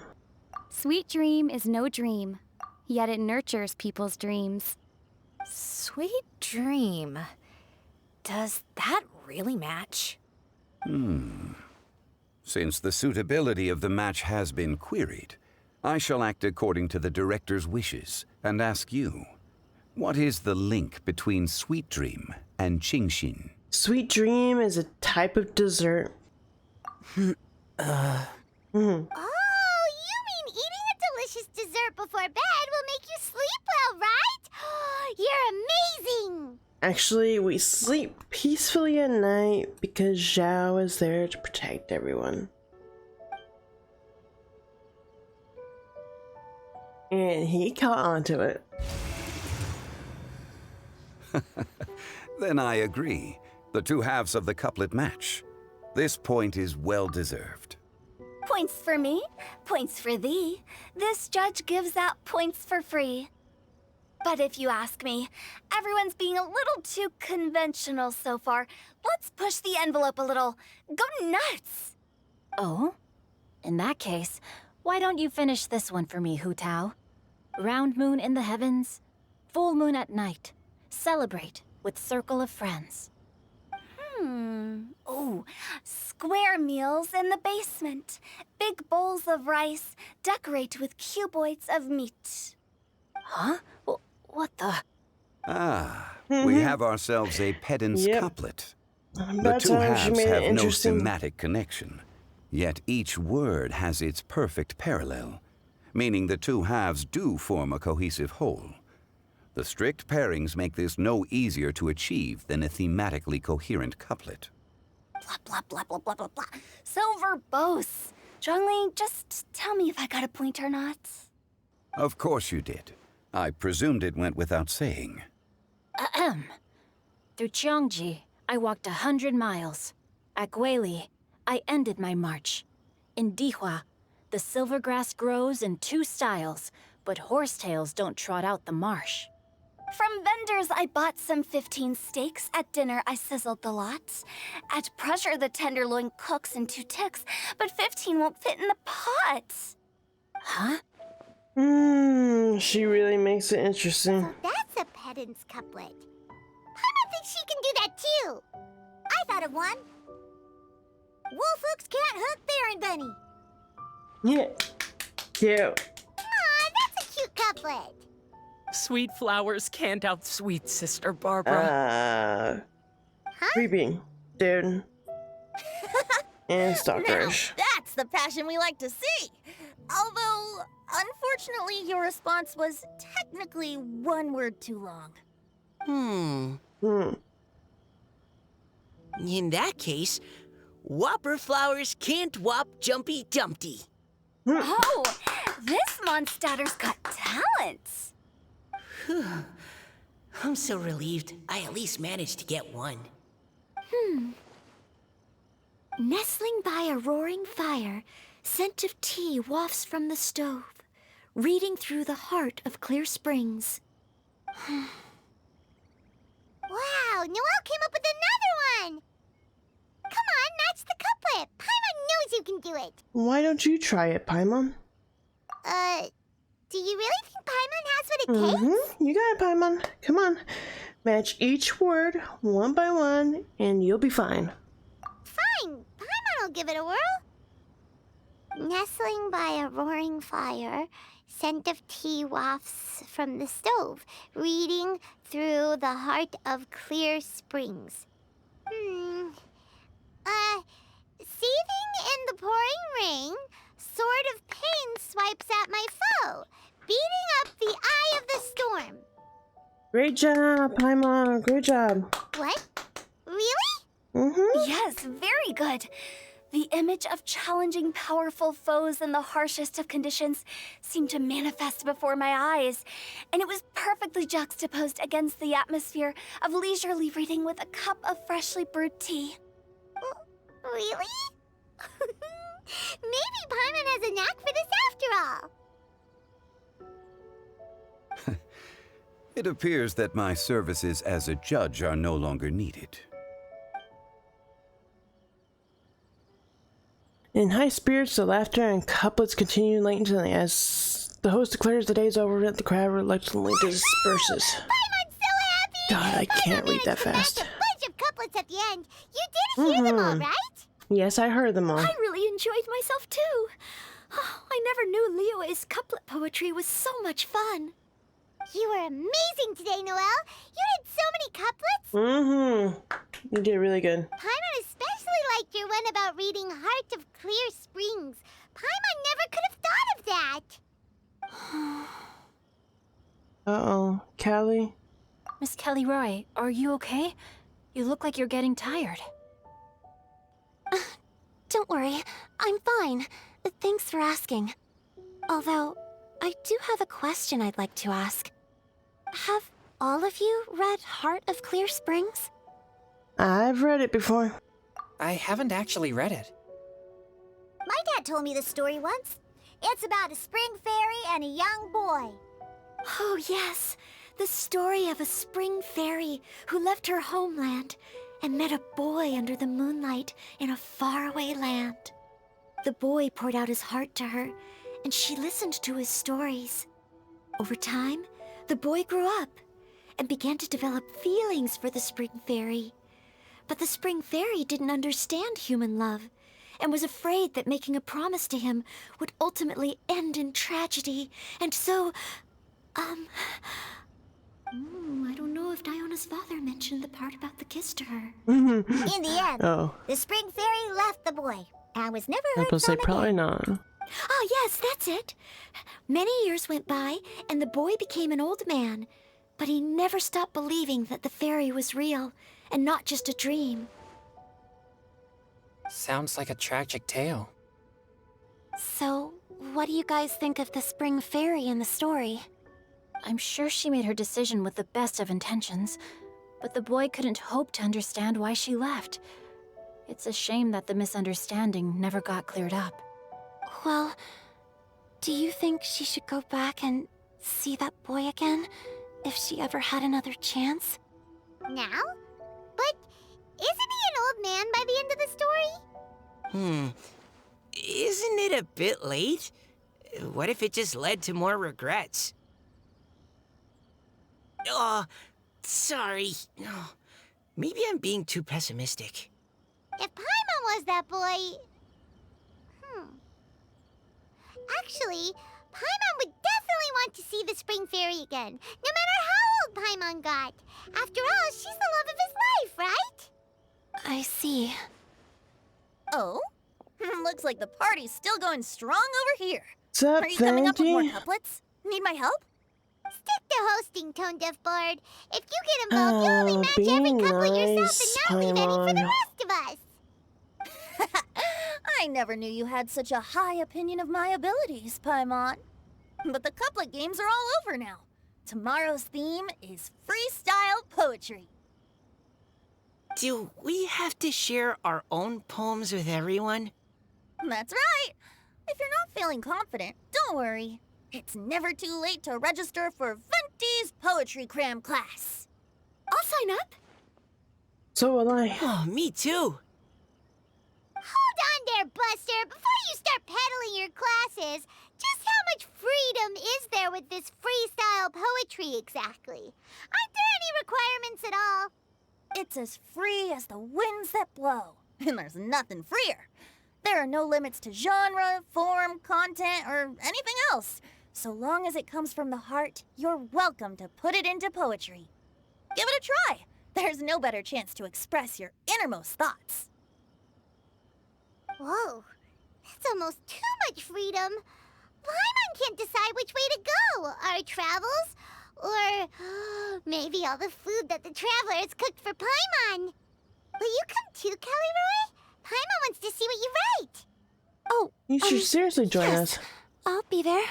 Sweet dream is no dream, yet it nurtures people's dreams. Sweet dream. Does that really match? Since the suitability of the match has been queried, I shall act according to the director's wishes and ask you, what is the link between Sweet Dream and Qingxin? Sweet dream is a type of dessert. Oh, you mean eating a delicious dessert before bed will make you sleep well, right? You're amazing! Actually, we sleep peacefully at night because Zhao is there to protect everyone. And he caught onto it. Then I agree. The two halves of the couplet match. This point is well deserved. Points for me, points for thee. This judge gives out points for free. But if you ask me, everyone's being a little too conventional so far. Let's push the envelope a little. Go nuts! Oh? In that case, why don't you finish this one for me, Hu Tao? Round moon in the heavens, full moon at night. Celebrate with circle of friends. Oh, square meals in the basement. Big bowls of rice. Decorate with cuboids of meat. Huh? What the? We have ourselves a pedant's couplet. The That's two how she halves made it have no interesting. thematic connection, yet each word has its perfect parallel, meaning the two halves do form a cohesive whole. The strict pairings make this no easier to achieve than a thematically coherent couplet. Blah, blah, blah, blah, blah, blah, blah. So verbose. Zhongli, just tell me if I got a point or not. Of course you did. I presumed it went without saying. Ahem. Through Cheongji, I walked 100 miles. At Guili, I ended my march. In Dihua, the silver grass grows in 2 styles, but horsetails don't trot out the marsh. From vendors, I bought some 15 steaks. At dinner, I sizzled the lots. At pressure, the tenderloin cooks in 2 ticks, but 15 won't fit in the pot. Huh? She really makes it interesting. So that's a pedant's couplet. Paimon thinks she can do that too. I thought of one. Wolf hooks can't hook Baron Bunny. Yeah. Cute. Aw, that's a cute couplet. Sweet flowers can't outsweet Sister Barbara. Creepy, dude. And Now, stalkerish. that's the passion we like to see. Although, unfortunately, your response was technically 1 word too long. In that case, whopper flowers can't whop Jumpy Dumpty. Oh, this Mondstadter's got talents. I'm so relieved I at least managed to get one. Nestling by a roaring fire, scent of tea wafts from the stove, reading through the heart of clear springs. Wow, Noelle came up with another one. Come on, match the couplet. Paimon knows you can do it. Why don't you try it, Paimon? takes? You got it, Paimon. Come on. Match each word one by one, and you'll be fine. Fine. Paimon will give it a whirl. Nestling by a roaring fire, scent of tea wafts from the stove, reading through the heart of clear springs. Seething in the pouring rain, sword of pain swipes at my foe, beating up the eye of the storm. Great job, Paimon. Great job. What? Really? Yes, very good. The image of challenging powerful foes in the harshest of conditions seemed to manifest before my eyes, and it was perfectly juxtaposed against the atmosphere of leisurely reading with a cup of freshly brewed tea. Really? Maybe Paimon has a knack for this after all. It appears that my services as a judge are no longer needed. In high spirits, the laughter and couplets continue late into the night. As the host declares the day's over, the crowd reluctantly disperses. Paimon's so happy! God, I can't read that Paimon fast. managed to bunch of couplets at the end. You did hear them all, right? Yes, I heard them all. I really enjoyed myself too. Oh, I never knew Liyue's couplet poetry was so much fun. You were amazing today, Noelle. You did so many couplets. You did really good. Paimon especially liked your one about reading Heart of Clear Springs. Paimon never could have thought of that. Uh-oh. Callie? Miss Kelly Roy, are you okay? You look like you're getting tired. Don't worry, I'm fine. Thanks for asking. Although, I do have a question I'd like to ask. Have all of you read Heart of Clear Springs? I've read it before. I haven't actually read it. My dad told me the story once. It's about a spring fairy and a young boy. Oh, yes. The story of a spring fairy who left her homeland and met a boy under the moonlight in a faraway land. The boy poured out his heart to her, and she listened to his stories. Over time, the boy grew up and began to develop feelings for the spring fairy. But the spring fairy didn't understand human love and was afraid that making a promise to him would ultimately end in tragedy. And so, I don't know if Diona's father mentioned the part about the kiss to her. In the end, Oh. the spring fairy left the boy and was never I was heard supposed to say from probably again. not. Oh, yes, that's it. Many years went by, and the boy became an old man. But he never stopped believing that the fairy was real, and not just a dream. Sounds like a tragic tale. So, what do you guys think of the spring fairy in the story? I'm sure she made her decision with the best of intentions, but the boy couldn't hope to understand why she left. It's a shame that the misunderstanding never got cleared up. Well, do you think she should go back and see that boy again, if she ever had another chance? Now? But isn't he an old man by the end of the story? Isn't it a bit late? What if it just led to more regrets? Oh, sorry. Oh, maybe I'm being too pessimistic. If Paimon was that boy... Actually, Paimon would definitely want to see the spring fairy again, no matter how old Paimon got. After all, she's the love of his life, right? I see. Oh? Looks like the party's still going strong over here. What's up, Are you coming up with more Vandy? couplets? Need my help? Stick to hosting, Tone Deaf Bard. If you get involved, you'll only match be every couplet yourself nice, and not leave any for the Paimon. rest of us. I never knew you had such a high opinion of my abilities, Paimon. But the couplet games are all over now. Tomorrow's theme is freestyle poetry. Do we have to share our own poems with everyone? That's right. If you're not feeling confident, don't worry. It's never too late to register for Venti's Poetry Cram class. I'll sign up. So will I. Oh, me too. Hold on there, Buster. Before you start peddling your classes, just how much freedom is there with this freestyle poetry exactly? Aren't there any requirements at all? It's as free as the winds that blow, and there's nothing freer. There are no limits to genre, form, content, or anything else. So long as it comes from the heart, you're welcome to put it into poetry. Give it a try. There's no better chance to express your innermost thoughts. Whoa, that's almost too much freedom. Paimon can't decide which way to go. Our travels, or maybe all the food that the travelers cooked for Paimon. Will you come too, Kelly Roy? Paimon wants to see what you write. Oh, You should seriously join yes. us. I'll be there.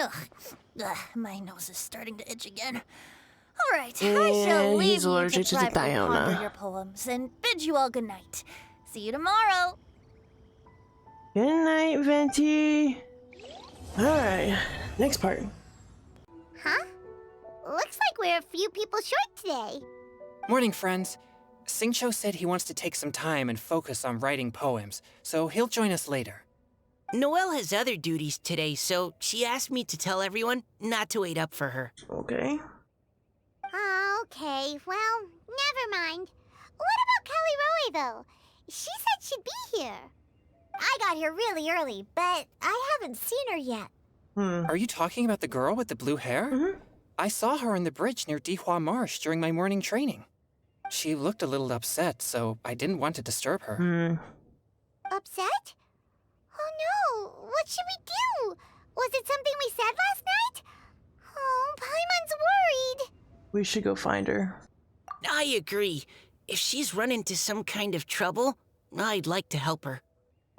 Ugh, my nose is starting to itch again. All right, I And shall leave he's you allergic to to the privately ponder Diona. your poems and bid you all good night. See you tomorrow. Good night, Venti. Alright, next part. Huh? Looks like we're a few people short today. Morning, friends. Singcho said he wants to take some time and focus on writing poems, so he'll join us later. Noelle has other duties today, so she asked me to tell everyone not to wait up for her. Okay. Okay, well, never mind. What about Kelly Roy, though? She said she'd be here. I got here really early, but I haven't seen her yet. Are you talking about the girl with the blue hair? I saw her on the bridge near Dihua Marsh during my morning training. She looked a little upset, so I didn't want to disturb her. Upset? Oh no, what should we do? Was it something we said last night? Oh, Paimon's worried. We should go find her. I agree. If she's run into some kind of trouble, I'd like to help her.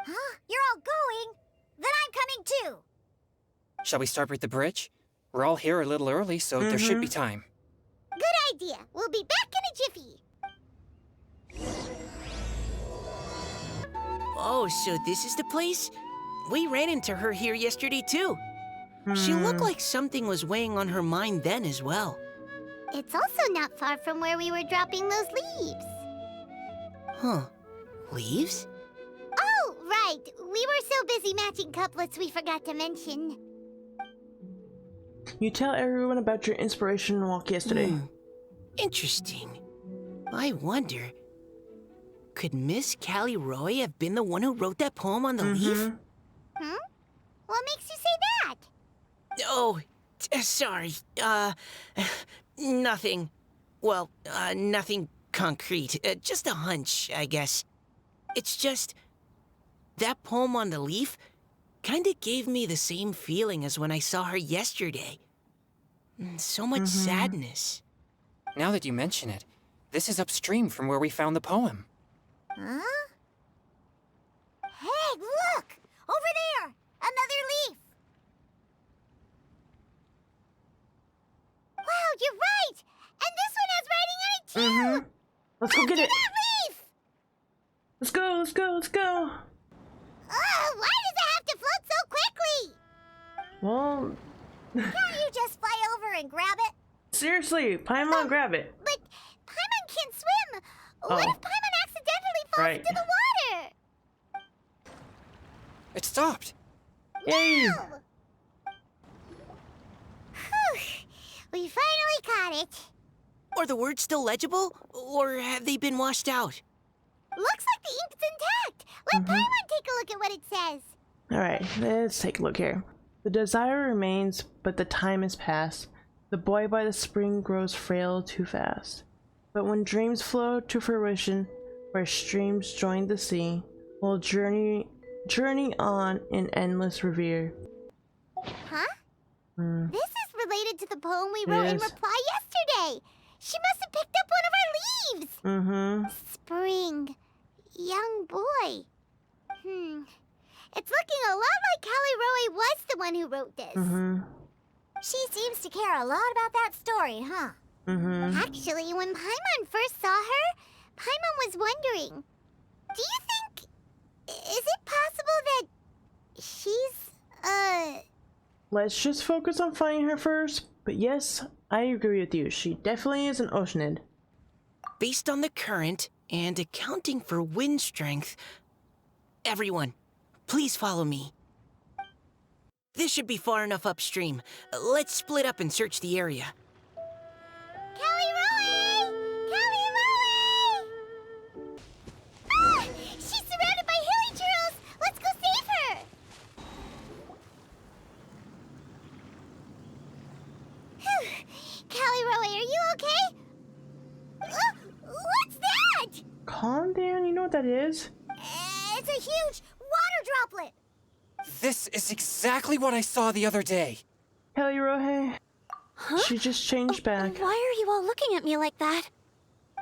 Huh? You're all going? Then I'm coming too. Shall we start with the bridge? We're all here a little early, so there should be time. Good idea. We'll be back in a jiffy. Oh, so this is the place? We ran into her here yesterday, too. She looked like something was weighing on her mind then as well. It's also not far from where we were dropping those leaves. Huh. Leaves? Oh, right. We were so busy matching couplets we forgot to mention. You tell everyone about your inspiration walk yesterday. Interesting. I wonder, could Miss Callie Roy have been the one who wrote that poem on the leaf? What makes you say that? Oh, sorry. Nothing. Well, nothing concrete. Just a hunch, I guess. It's just, that poem on the leaf kinda gave me the same feeling as when I saw her yesterday. So much sadness. Now that you mention it, this is upstream from where we found the poem. Huh? Hey, look! Over there! Another leaf! Wow, you're right! And this one has writing on it too! Let's go get it. That leaf! Let's go, let's go, let's go. Why does it have to float so quickly? Well, Can't you just fly over and grab it? seriously, Paimon, grab it. But Paimon can't swim. What Oh. if Paimon accidentally falls Right. into the water? It stopped. Yay! Wow. Whew. We finally caught it. Are the words still legible, or have they been washed out? Looks like the ink's intact. Let Paimon take a look at what it says. Alright, let's take a look here. The desire remains, but the time is past. The boy by the spring grows frail too fast. But when dreams flow to fruition, where streams join the sea, we'll journey on in endless revere. Huh? This is related to the poem we wrote in Yes. reply yesterday. She must have picked up one of our leaves. Spring. Young boy. It's looking a lot like Callie Roy was the one who wrote this. She seems to care a lot about that story, huh? Actually, when Paimon first saw her, Paimon was wondering, do you think... is it possible that she's, Let's just focus on finding her first. But yes, I agree with you. She definitely is an Oceanid. Based on the current and accounting for wind strength, everyone, please follow me. This should be far enough upstream. Let's split up and search the area. Kelly Rowie! Kelly Rowie! Ah! She's surrounded by hilly churls! Let's go save her! Whew. Kelly Rowie, are you okay? What's that? Calm down, you know what that is? It's a huge water droplet! This is exactly what I saw the other day. Kelly Rohe. She just changed back. Why are you all looking at me like that?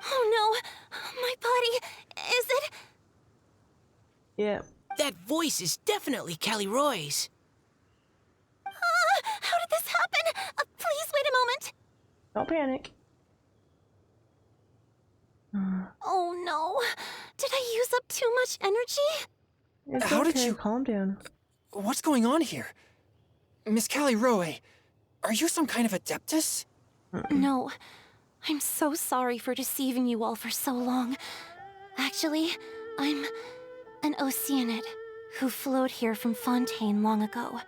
Oh no, my body. Is it? Yeah. That voice is definitely Callie Roy's. How did this happen? Please wait a moment. Don't panic. Oh no, did I use up too much energy? It's How okay. did you- Calm down. What's going on here? Miss Callie Rowe, are you some kind of adeptus? No, I'm so sorry for deceiving you all for so long. Actually, I'm an Oceanid who flowed here from Fontaine long ago.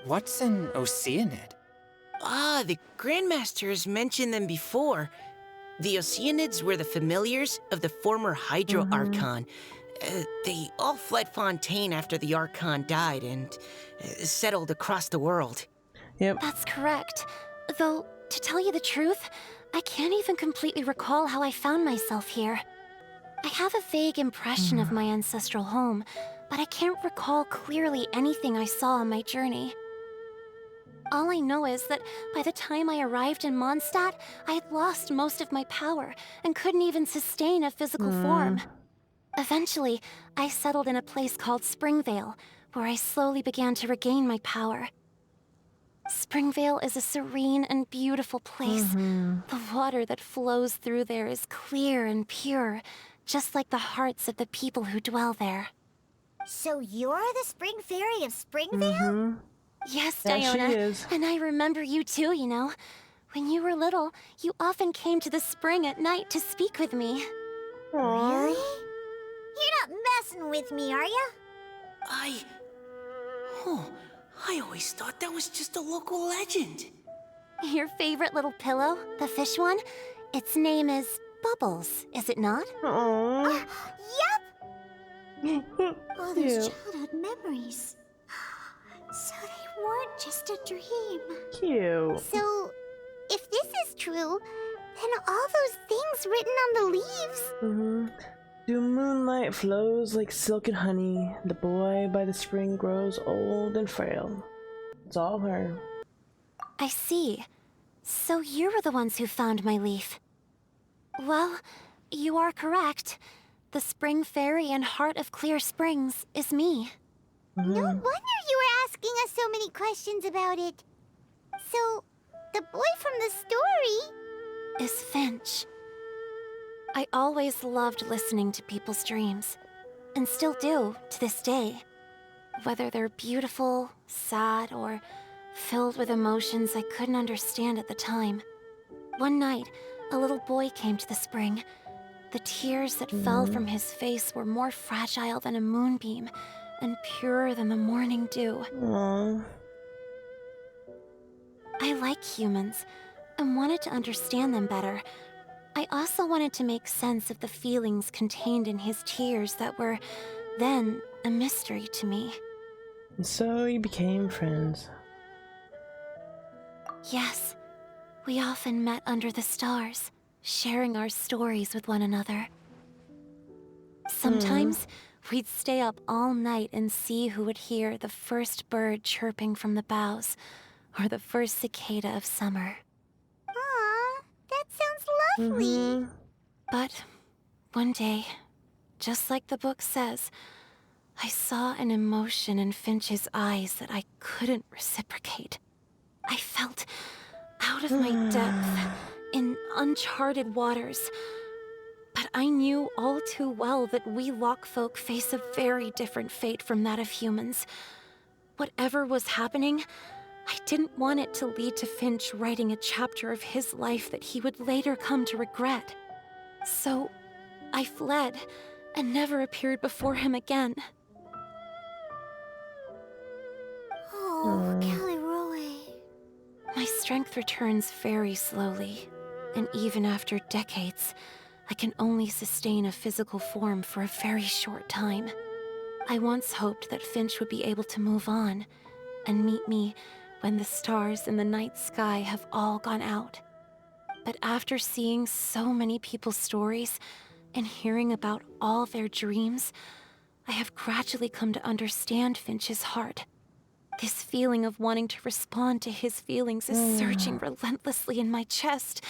What's an Oceanid? Ah, the Grandmaster has mentioned them before. The Oceanids were the familiars of the former Hydro Archon. They all fled Fontaine after the Archon died and settled across the world. Yep. That's correct. Though, to tell you the truth, I can't even completely recall how I found myself here. I have a vague impression of my ancestral home, but I can't recall clearly anything I saw on my journey. All I know is that by the time I arrived in Mondstadt, I had lost most of my power and couldn't even sustain a physical form. Eventually, I settled in a place called Springvale, where I slowly began to regain my power. Springvale is a serene and beautiful place. The water that flows through there is clear and pure, just like the hearts of the people who dwell there. So you're the Spring Fairy of Springvale? Yes, Yeah, she Diona. is. And I remember you too, you know. When you were little, you often came to the spring at night to speak with me. Really? You're not messing with me, are ya? I always thought that was just a local legend. Your favorite little pillow, the fish one? Its name is Bubbles, is it not? Aww. Yep! All those Cute. childhood memories. So they weren't just a dream. Cute. So, if this is true, then all those things written on the leaves. Through moonlight flows like silk and honey. The boy by the spring grows old and frail. It's all her. I see. So you were the ones who found my leaf. Well, you are correct. The Spring Fairy and Heart of Clear Springs is me. No wonder you were asking us so many questions about it. So, the boy from the story... Is Finch. I always loved listening to people's dreams, and still do to this day. Whether they're beautiful, sad, or filled with emotions I couldn't understand at the time. One night, a little boy came to the spring. The tears that fell from his face were more fragile than a moonbeam, and purer than the morning dew. Aww. I like humans, and wanted to understand them better. I also wanted to make sense of the feelings contained in his tears that were, then, a mystery to me. And so you became friends. Yes, we often met under the stars, sharing our stories with one another. Sometimes, we'd stay up all night and see who would hear the first bird chirping from the boughs, or the first cicada of summer. Aw, that sounds lovely. But one day, just like the book says, I saw an emotion in Finch's eyes that I couldn't reciprocate. I felt out of my depth, in uncharted waters. But I knew all too well that we Lockfolk face a very different fate from that of humans. Whatever was happening, I didn't want it to lead to Finch writing a chapter of his life that he would later come to regret. So, I fled, and never appeared before him again. Oh, Oh, Callie. My strength returns very slowly, and even after decades, I can only sustain a physical form for a very short time. I once hoped that Finch would be able to move on and meet me when the stars in the night sky have all gone out. But after seeing so many people's stories and hearing about all their dreams, I have gradually come to understand Finch's heart. This feeling of wanting to respond to his feelings is surging relentlessly in my chest,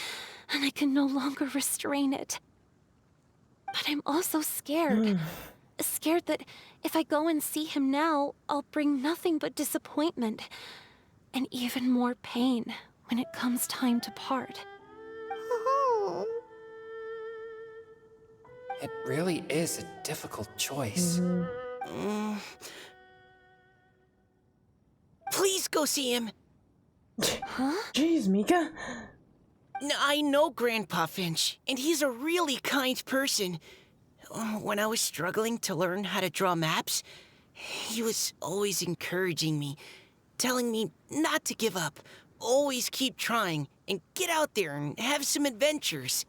and I can no longer restrain it. But I'm also scared. Scared that if I go and see him now, I'll bring nothing but disappointment and even more pain when it comes time to part. Oh. It really is a difficult choice. Please go see him. Jeez, Mika. I know Grandpa Finch, and he's a really kind person. When I was struggling to learn how to draw maps, he was always encouraging me, telling me not to give up, always keep trying, and get out there and have some adventures.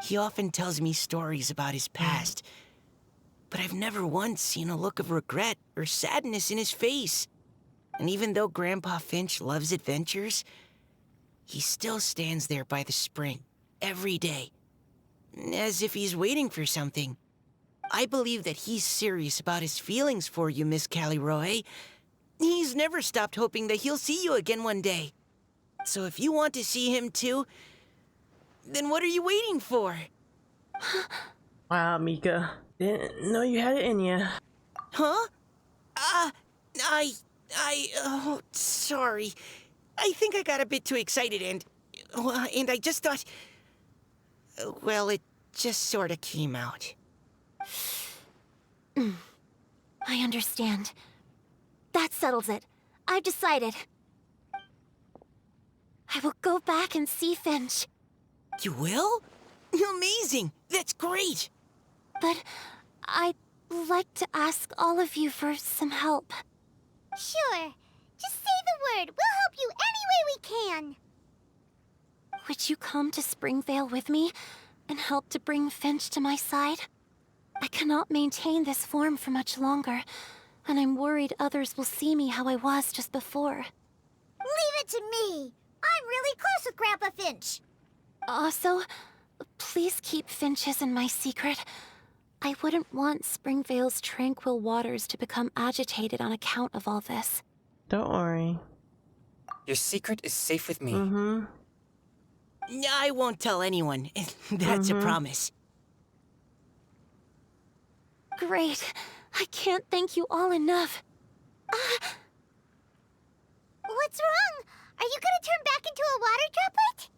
He often tells me stories about his past, but I've never once seen a look of regret or sadness in his face. And even though Grandpa Finch loves adventures, he still stands there by the spring, every day, as if he's waiting for something. I believe that he's serious about his feelings for you, Miss Callie. He's never stopped hoping that he'll see you again one day. So if you want to see him too, then what are you waiting for? Wow, Mika. Didn't know you had it in you. Huh? Oh, sorry. I think I got a bit too excited and I just thought, well, it just sort of came out. I understand. That settles it. I've decided. I will go back and see Finch. You will? Amazing! That's great! But I'd like to ask all of you for some help. Sure. Just say the word. We'll help you any way we can. Would you come to Springvale with me and help to bring Finch to my side? I cannot maintain this form for much longer, and I'm worried others will see me how I was just before. Leave it to me. I'm really close with Grandpa Finch. Also, please keep Finch's in my secret. I wouldn't want Springvale's tranquil waters to become agitated on account of all this. Don't worry. Your secret is safe with me. I won't tell anyone. That's a promise. Great. I can't thank you all enough. What's wrong? Are you gonna turn back into a water droplet?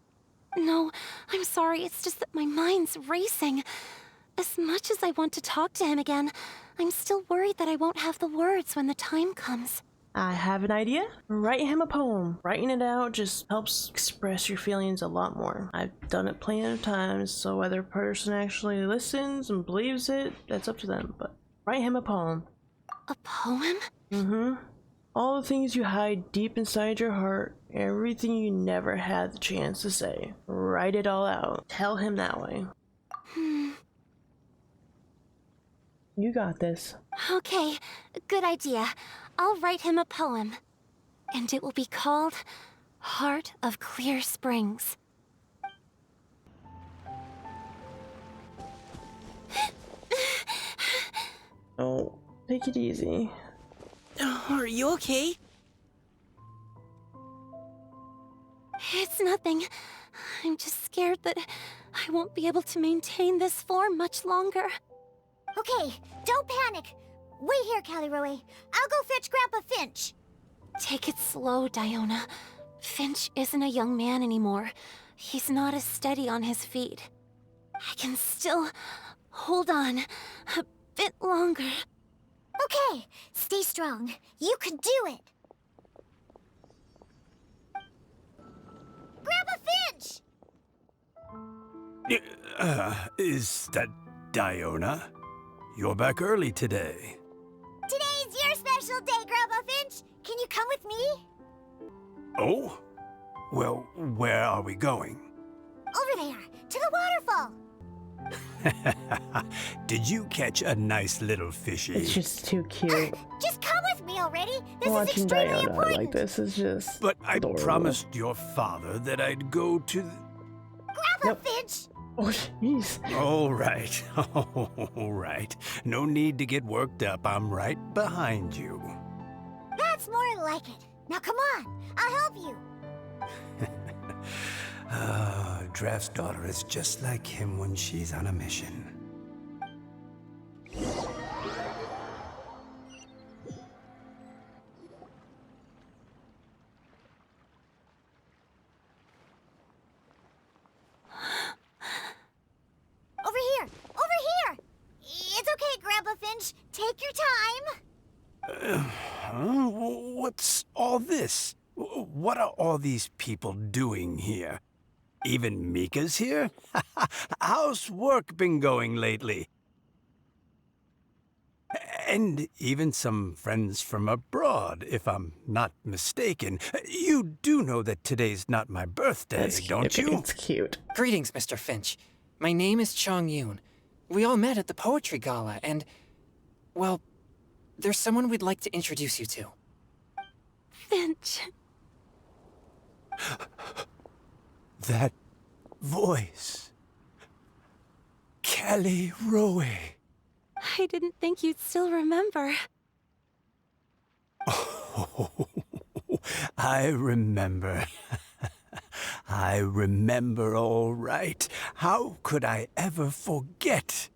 No, I'm sorry. It's just that my mind's racing. As much as I want to talk to him again, I'm still worried that I won't have the words when the time comes. I have an idea. Write him a poem. Writing it out just helps express your feelings a lot more. I've done it plenty of times, so whether a person actually listens and believes it, that's up to them. But write him a poem. A poem? All the things you hide deep inside your heart, everything you never had the chance to say. Write it all out. Tell him that way. You got this. Okay, good idea. I'll write him a poem. And it will be called Heart of Clear Springs. Oh, take it easy. Are you okay? It's nothing. I'm just scared that I won't be able to maintain this form much longer. Okay, don't panic. Wait here, Callie. I'll go fetch Grandpa Finch. Take it slow, Diona. Finch isn't a young man anymore. He's not as steady on his feet. I can still hold on a bit longer. Okay, stay strong. You can do it. Grandpa Finch! Is that Diona? You're back early today. Today's your special day, Grandpa Finch. Can you come with me? Oh? Well, where are we going? Over there, to the waterfall. Did you catch a nice little fishy? It's just too cute. Just come with me already. This Watching is extremely Diona important. like this is just But I adorable. promised your father that I'd go to... Grab a Finch. Oh, jeez. All right. All right. No need to get worked up. I'm right behind you. That's more like it. Now come on, I'll help you. Draft's daughter is just like him when she's on a mission. Over here, over here. It's okay, Grandpa Finch. Take your time. What's all this? What are all these people doing here? Even Mika's here? How's work been going lately? And even some friends from abroad, if I'm not mistaken. You do know that today's not my birthday, That's cute. don't you? It's cute. Greetings, Mr. Finch. My name is Chong Yoon. We all met at the poetry gala, and, well, there's someone we'd like to introduce you to. Finch. That voice. Kelly Rowe. I didn't think you'd still remember. Oh, I remember. I remember all right. How could I ever forget?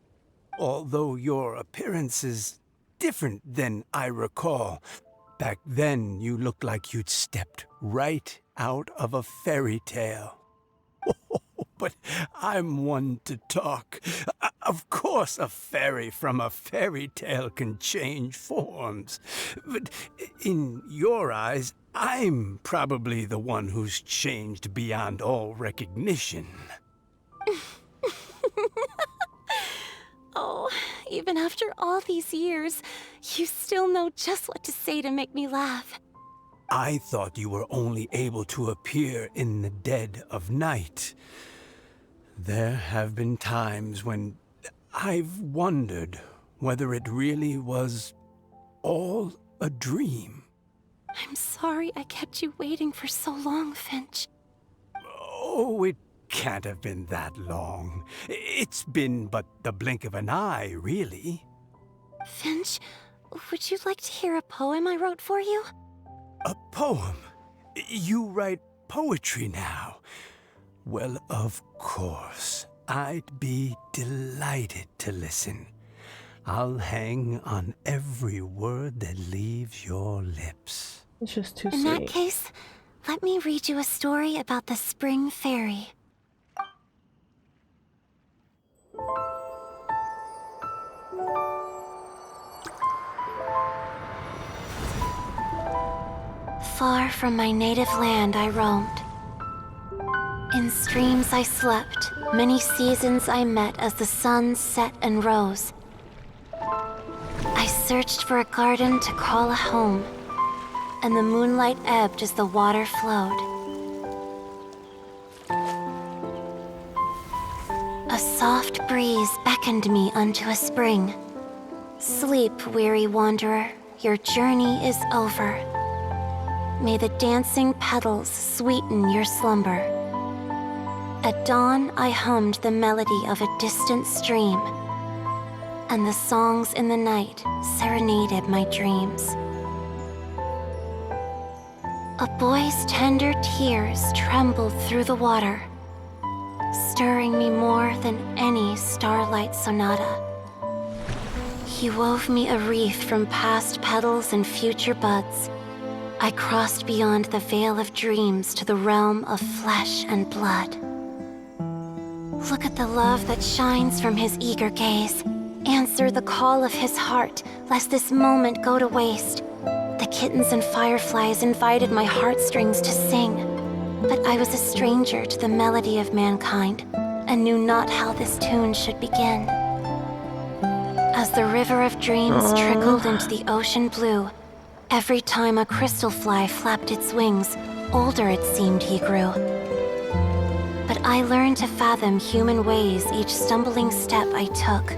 Although your appearance is different than I recall. Back then, you looked like you'd stepped right out of a fairy tale. But I'm one to talk. Of course, a fairy from a fairy tale can change forms. But in your eyes, I'm probably the one who's changed beyond all recognition. Oh, even after all these years, you still know just what to say to make me laugh. I thought you were only able to appear in the dead of night. There have been times when I've wondered whether it really was all a dream. I'm sorry I kept you waiting for so long, Finch. Oh, it can't have been that long. It's been but the blink of an eye, really. Finch, would you like to hear a poem I wrote for you? A poem? You write poetry now? Well, of course. I'd be delighted to listen. I'll hang on every word that leaves your lips. It's just too In sweet. that case, let me read you a story about the spring fairy. Far from my native land I roamed. In streams I slept, many seasons I met as the sun set and rose. I searched for a garden to call a home, and the moonlight ebbed as the water flowed. A soft breeze beckoned me unto a spring. Sleep, weary wanderer, your journey is over. May the dancing petals sweeten your slumber. At dawn, I hummed the melody of a distant stream, and the songs in the night serenaded my dreams. A boy's tender tears trembled through the water, stirring me more than any starlight sonata. He wove me a wreath from past petals and future buds. I crossed beyond the veil of dreams to the realm of flesh and blood. Look at the love that shines from his eager gaze. Answer the call of his heart, lest this moment go to waste. The kittens and fireflies invited my heartstrings to sing, but I was a stranger to the melody of mankind, and knew not how this tune should begin. As the river of dreams trickled into the ocean blue, Every time a crystal fly flapped its wings, older it seemed he grew. But I learned to fathom human ways each stumbling step I took,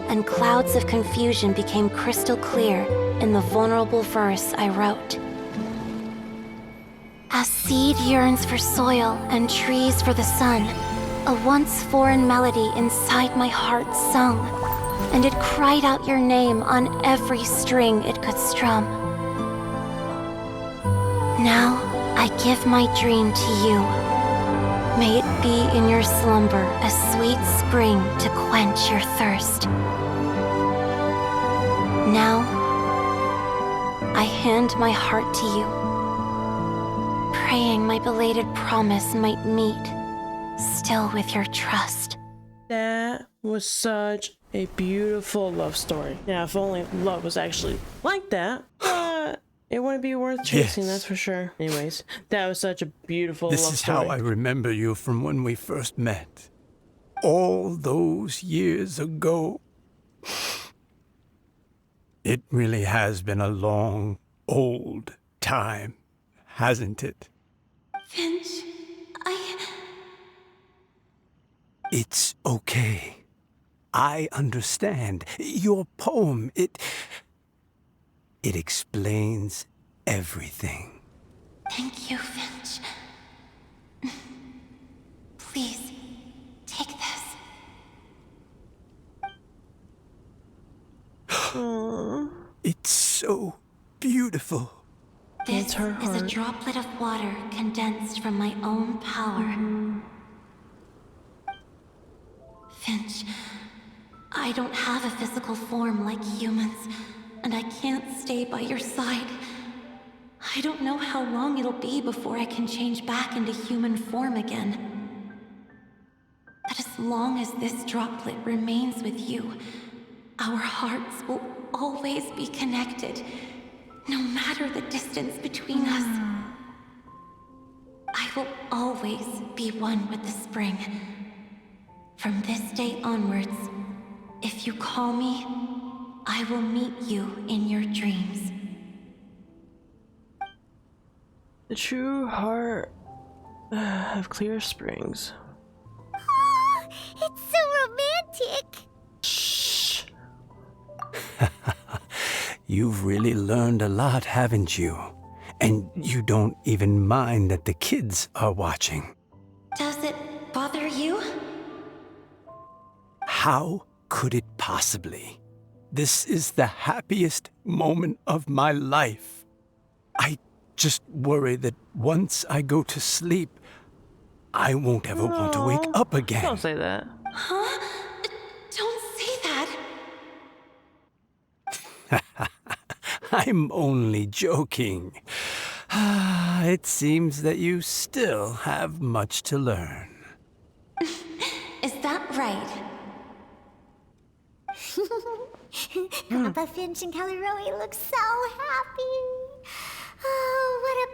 and clouds of confusion became crystal clear in the vulnerable verse I wrote. As seed yearns for soil and trees for the sun, a once foreign melody inside my heart sung, and it cried out your name on every string it could strum. Now I give my dream to you. May it be in your slumber a sweet spring to quench your thirst. Now I hand my heart to you, praying my belated promise might meet, still with your trust. That was such a beautiful love story. Now, if only love was actually like that, it wouldn't be worth chasing, Yes. that's for sure. Anyways, that was such a beautiful This love is story. how I remember you from when we first met. All those years ago. It really has been a long, old time, hasn't it? Finch, It's okay. I understand. Your poem, it explains everything. Thank you, Finch. Please, take this. It's so beautiful. This It's her is a heart. droplet of water condensed from my own power. Finch, I don't have a physical form like humans, and I can't stay by your side. I don't know how long it'll be before I can change back into human form again. But as long as this droplet remains with you, our hearts will always be connected, no matter the distance between us. I will always be one with the spring. From this day onwards, if you call me, I will meet you in your dreams. The true heart of Clear Springs. Oh, it's so romantic. Shh. You've really learned a lot, haven't you? And you don't even mind that the kids are watching. Does it bother you? How could it possibly? This is the happiest moment of my life. I just worry that once I go to sleep, I won't ever want to wake up again. Don't say that. Huh? Don't say that. I'm only joking. It seems that you still have much to learn. Is that right? Grandpa Finch and Kelly Rowie look so happy. Oh, what a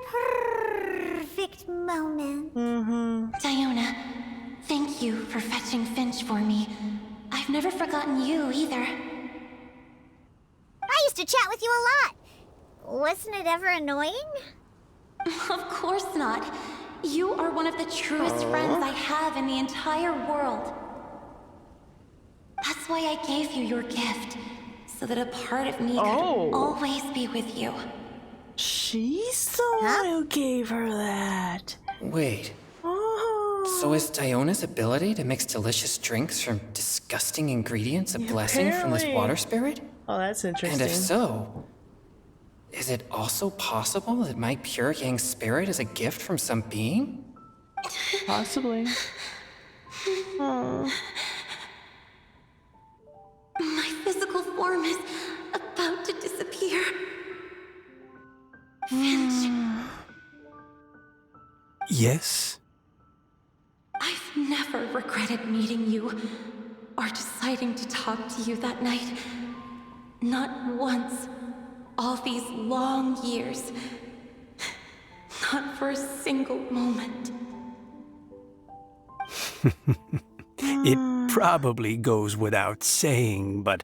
perfect moment. Diona, thank you for fetching Finch for me. I've never forgotten you either. I used to chat with you a lot. Wasn't it ever annoying? Of course not. You are one of the truest friends I have in the entire world. That's why I gave you your gift, so that a part of me could always be with you. She's the one who gave her that. Wait, Oh. so is Diona's ability to mix delicious drinks from disgusting ingredients a blessing from this Apparently. water spirit? Oh, that's interesting. And if so, is it also possible that my pure yang spirit is a gift from some being? Possibly. Oh. My physical form is about to disappear. Finch, Yes? I've never regretted meeting you or deciding to talk to you that night. Not once. All these long years. Not for a single moment. It probably goes without saying, but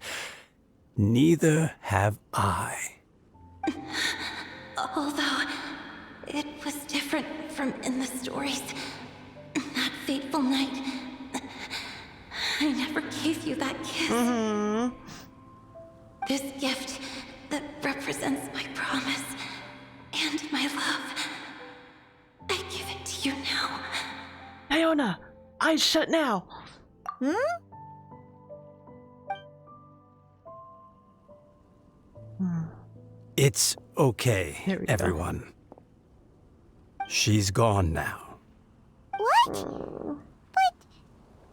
neither have I. Although it was different from in the stories, that fateful night, I never gave you that kiss. This gift that represents my promise and my love, I give it to you now. Iona, eyes shut now. It's okay, There we go. everyone. She's gone now. What?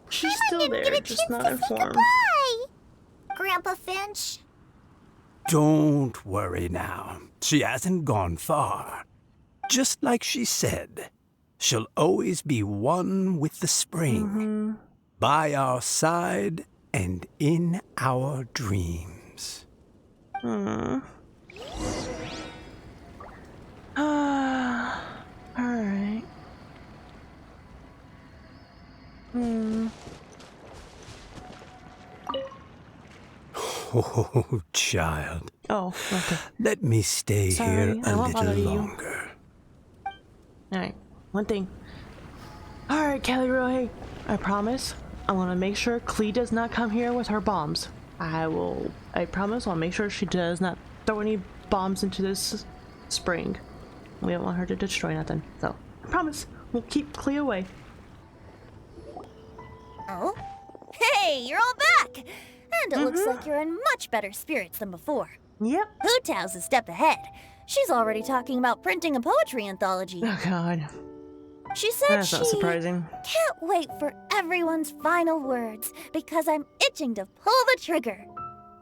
She's Paimon still didn't there, get a just chance not to say informed. goodbye. Grandpa Finch. Don't worry now. She hasn't gone far. Just like she said, she'll always be one with the spring. By our side and in our dreams. Alright. Oh, child. Oh, okay. Let me stay Sorry, here I a won't bother little you. longer. Alright, one thing. Alright, Kelly Roy, I promise I'm gonna make sure Klee does not come here with her bombs. I promise I'll make sure she does not throw any bombs into this spring. We don't want her to destroy nothing, so I promise we'll keep Klee away. Oh? Hey, you're all back! And it looks like you're in much better spirits than before. Yep. Hootow's a step ahead. She's already talking about printing a poetry anthology. Oh god, She said that's she not surprising. can't wait for everyone's final words because I'm itching to pull the trigger.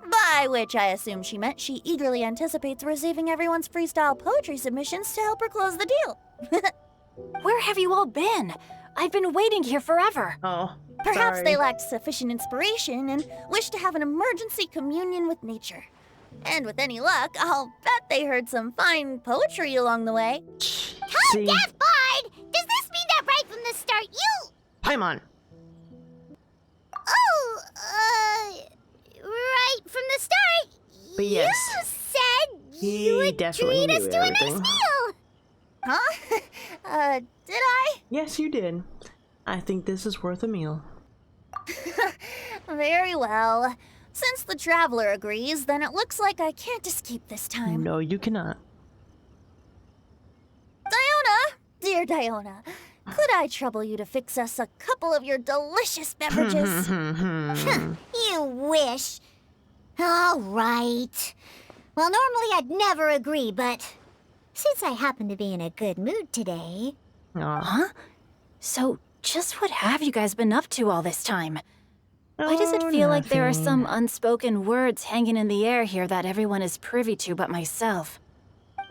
By which I assume she meant she eagerly anticipates receiving everyone's freestyle poetry submissions to help her close the deal. Where have you all been? I've been waiting here forever. Oh, Perhaps sorry. they lacked sufficient inspiration and wished to have an emergency communion with nature. And with any luck, I'll bet they heard some fine poetry along the way. See, Deaf Bard! Does this mean that right from the start you... Paimon. Oh, right from the start, But yes, you said he you would definitely treat us knew to a nice everything. meal. Huh? Did I? Yes, you did. I think this is worth a meal. Very well. Since the traveler agrees, then it looks like I can't escape this time. No, you cannot. Diona, dear Diona, could I trouble you to fix us a couple of your delicious beverages? You wish. All right. Well, normally I'd never agree, but since I happen to be in a good mood today... Aw. Huh? So, just what have you guys been up to all this time? Why does it Oh, feel like there are nothing. some unspoken words hanging in the air here that everyone is privy to but myself?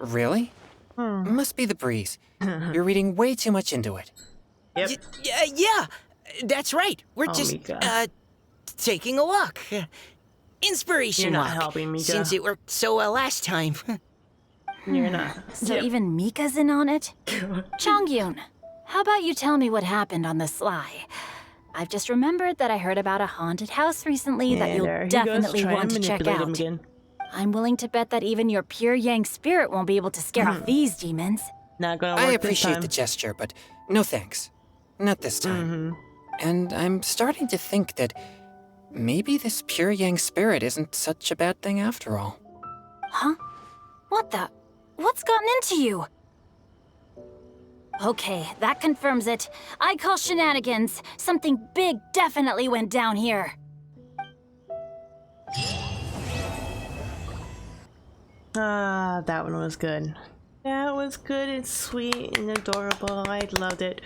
Really? Must be the breeze. You're reading way too much into it. Yep. Yeah, that's right. We're Oh, just, Mika. taking a walk. Inspiration You're not walk. helping, Mika. Since it worked so well last time. You're not. So Yep. even Mika's in on it? Chongyun, how about you tell me what happened on the sly? I've just remembered that I heard about a haunted house recently that Yeah, you'll there he definitely goes, trying want to check manipulate him out. again. I'm willing to bet that even your pure Yang spirit won't be able to scare off these demons. Not gonna work I this appreciate time. the gesture, but no thanks. Not this time. And I'm starting to think that maybe this pure Yang spirit isn't such a bad thing after all. Huh? What the? What's gotten into you? Okay, that confirms it. I call shenanigans. Something big definitely went down here. Ah, that one was good. That was good and sweet and adorable. I loved it.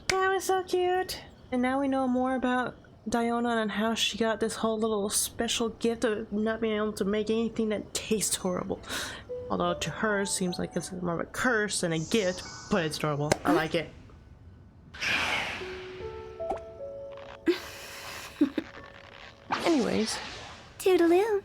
That was so cute. And now we know more about Diona and how she got this whole little special gift of not being able to make anything that tastes horrible. Although to her, it seems like it's more of a curse than a gift, but it's adorable. I like it. Anyways. Toodaloo.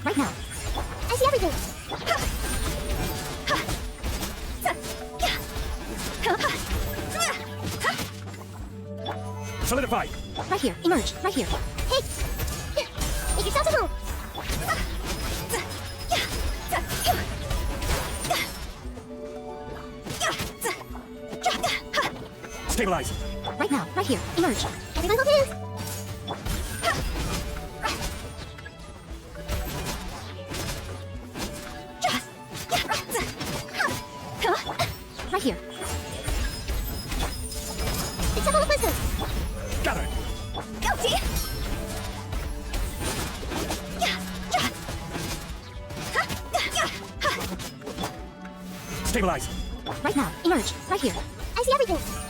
Right now. I see everything. Solidify! Right here. Emerge. Right here. Hey! Make yourself at home. Stabilize! Right now. Right here. Emerge. Everyone hold hands. Right here. Accept all the wisdom. Gather! Go, T! Stabilize! Right now. Emerge. Right here. I see everything.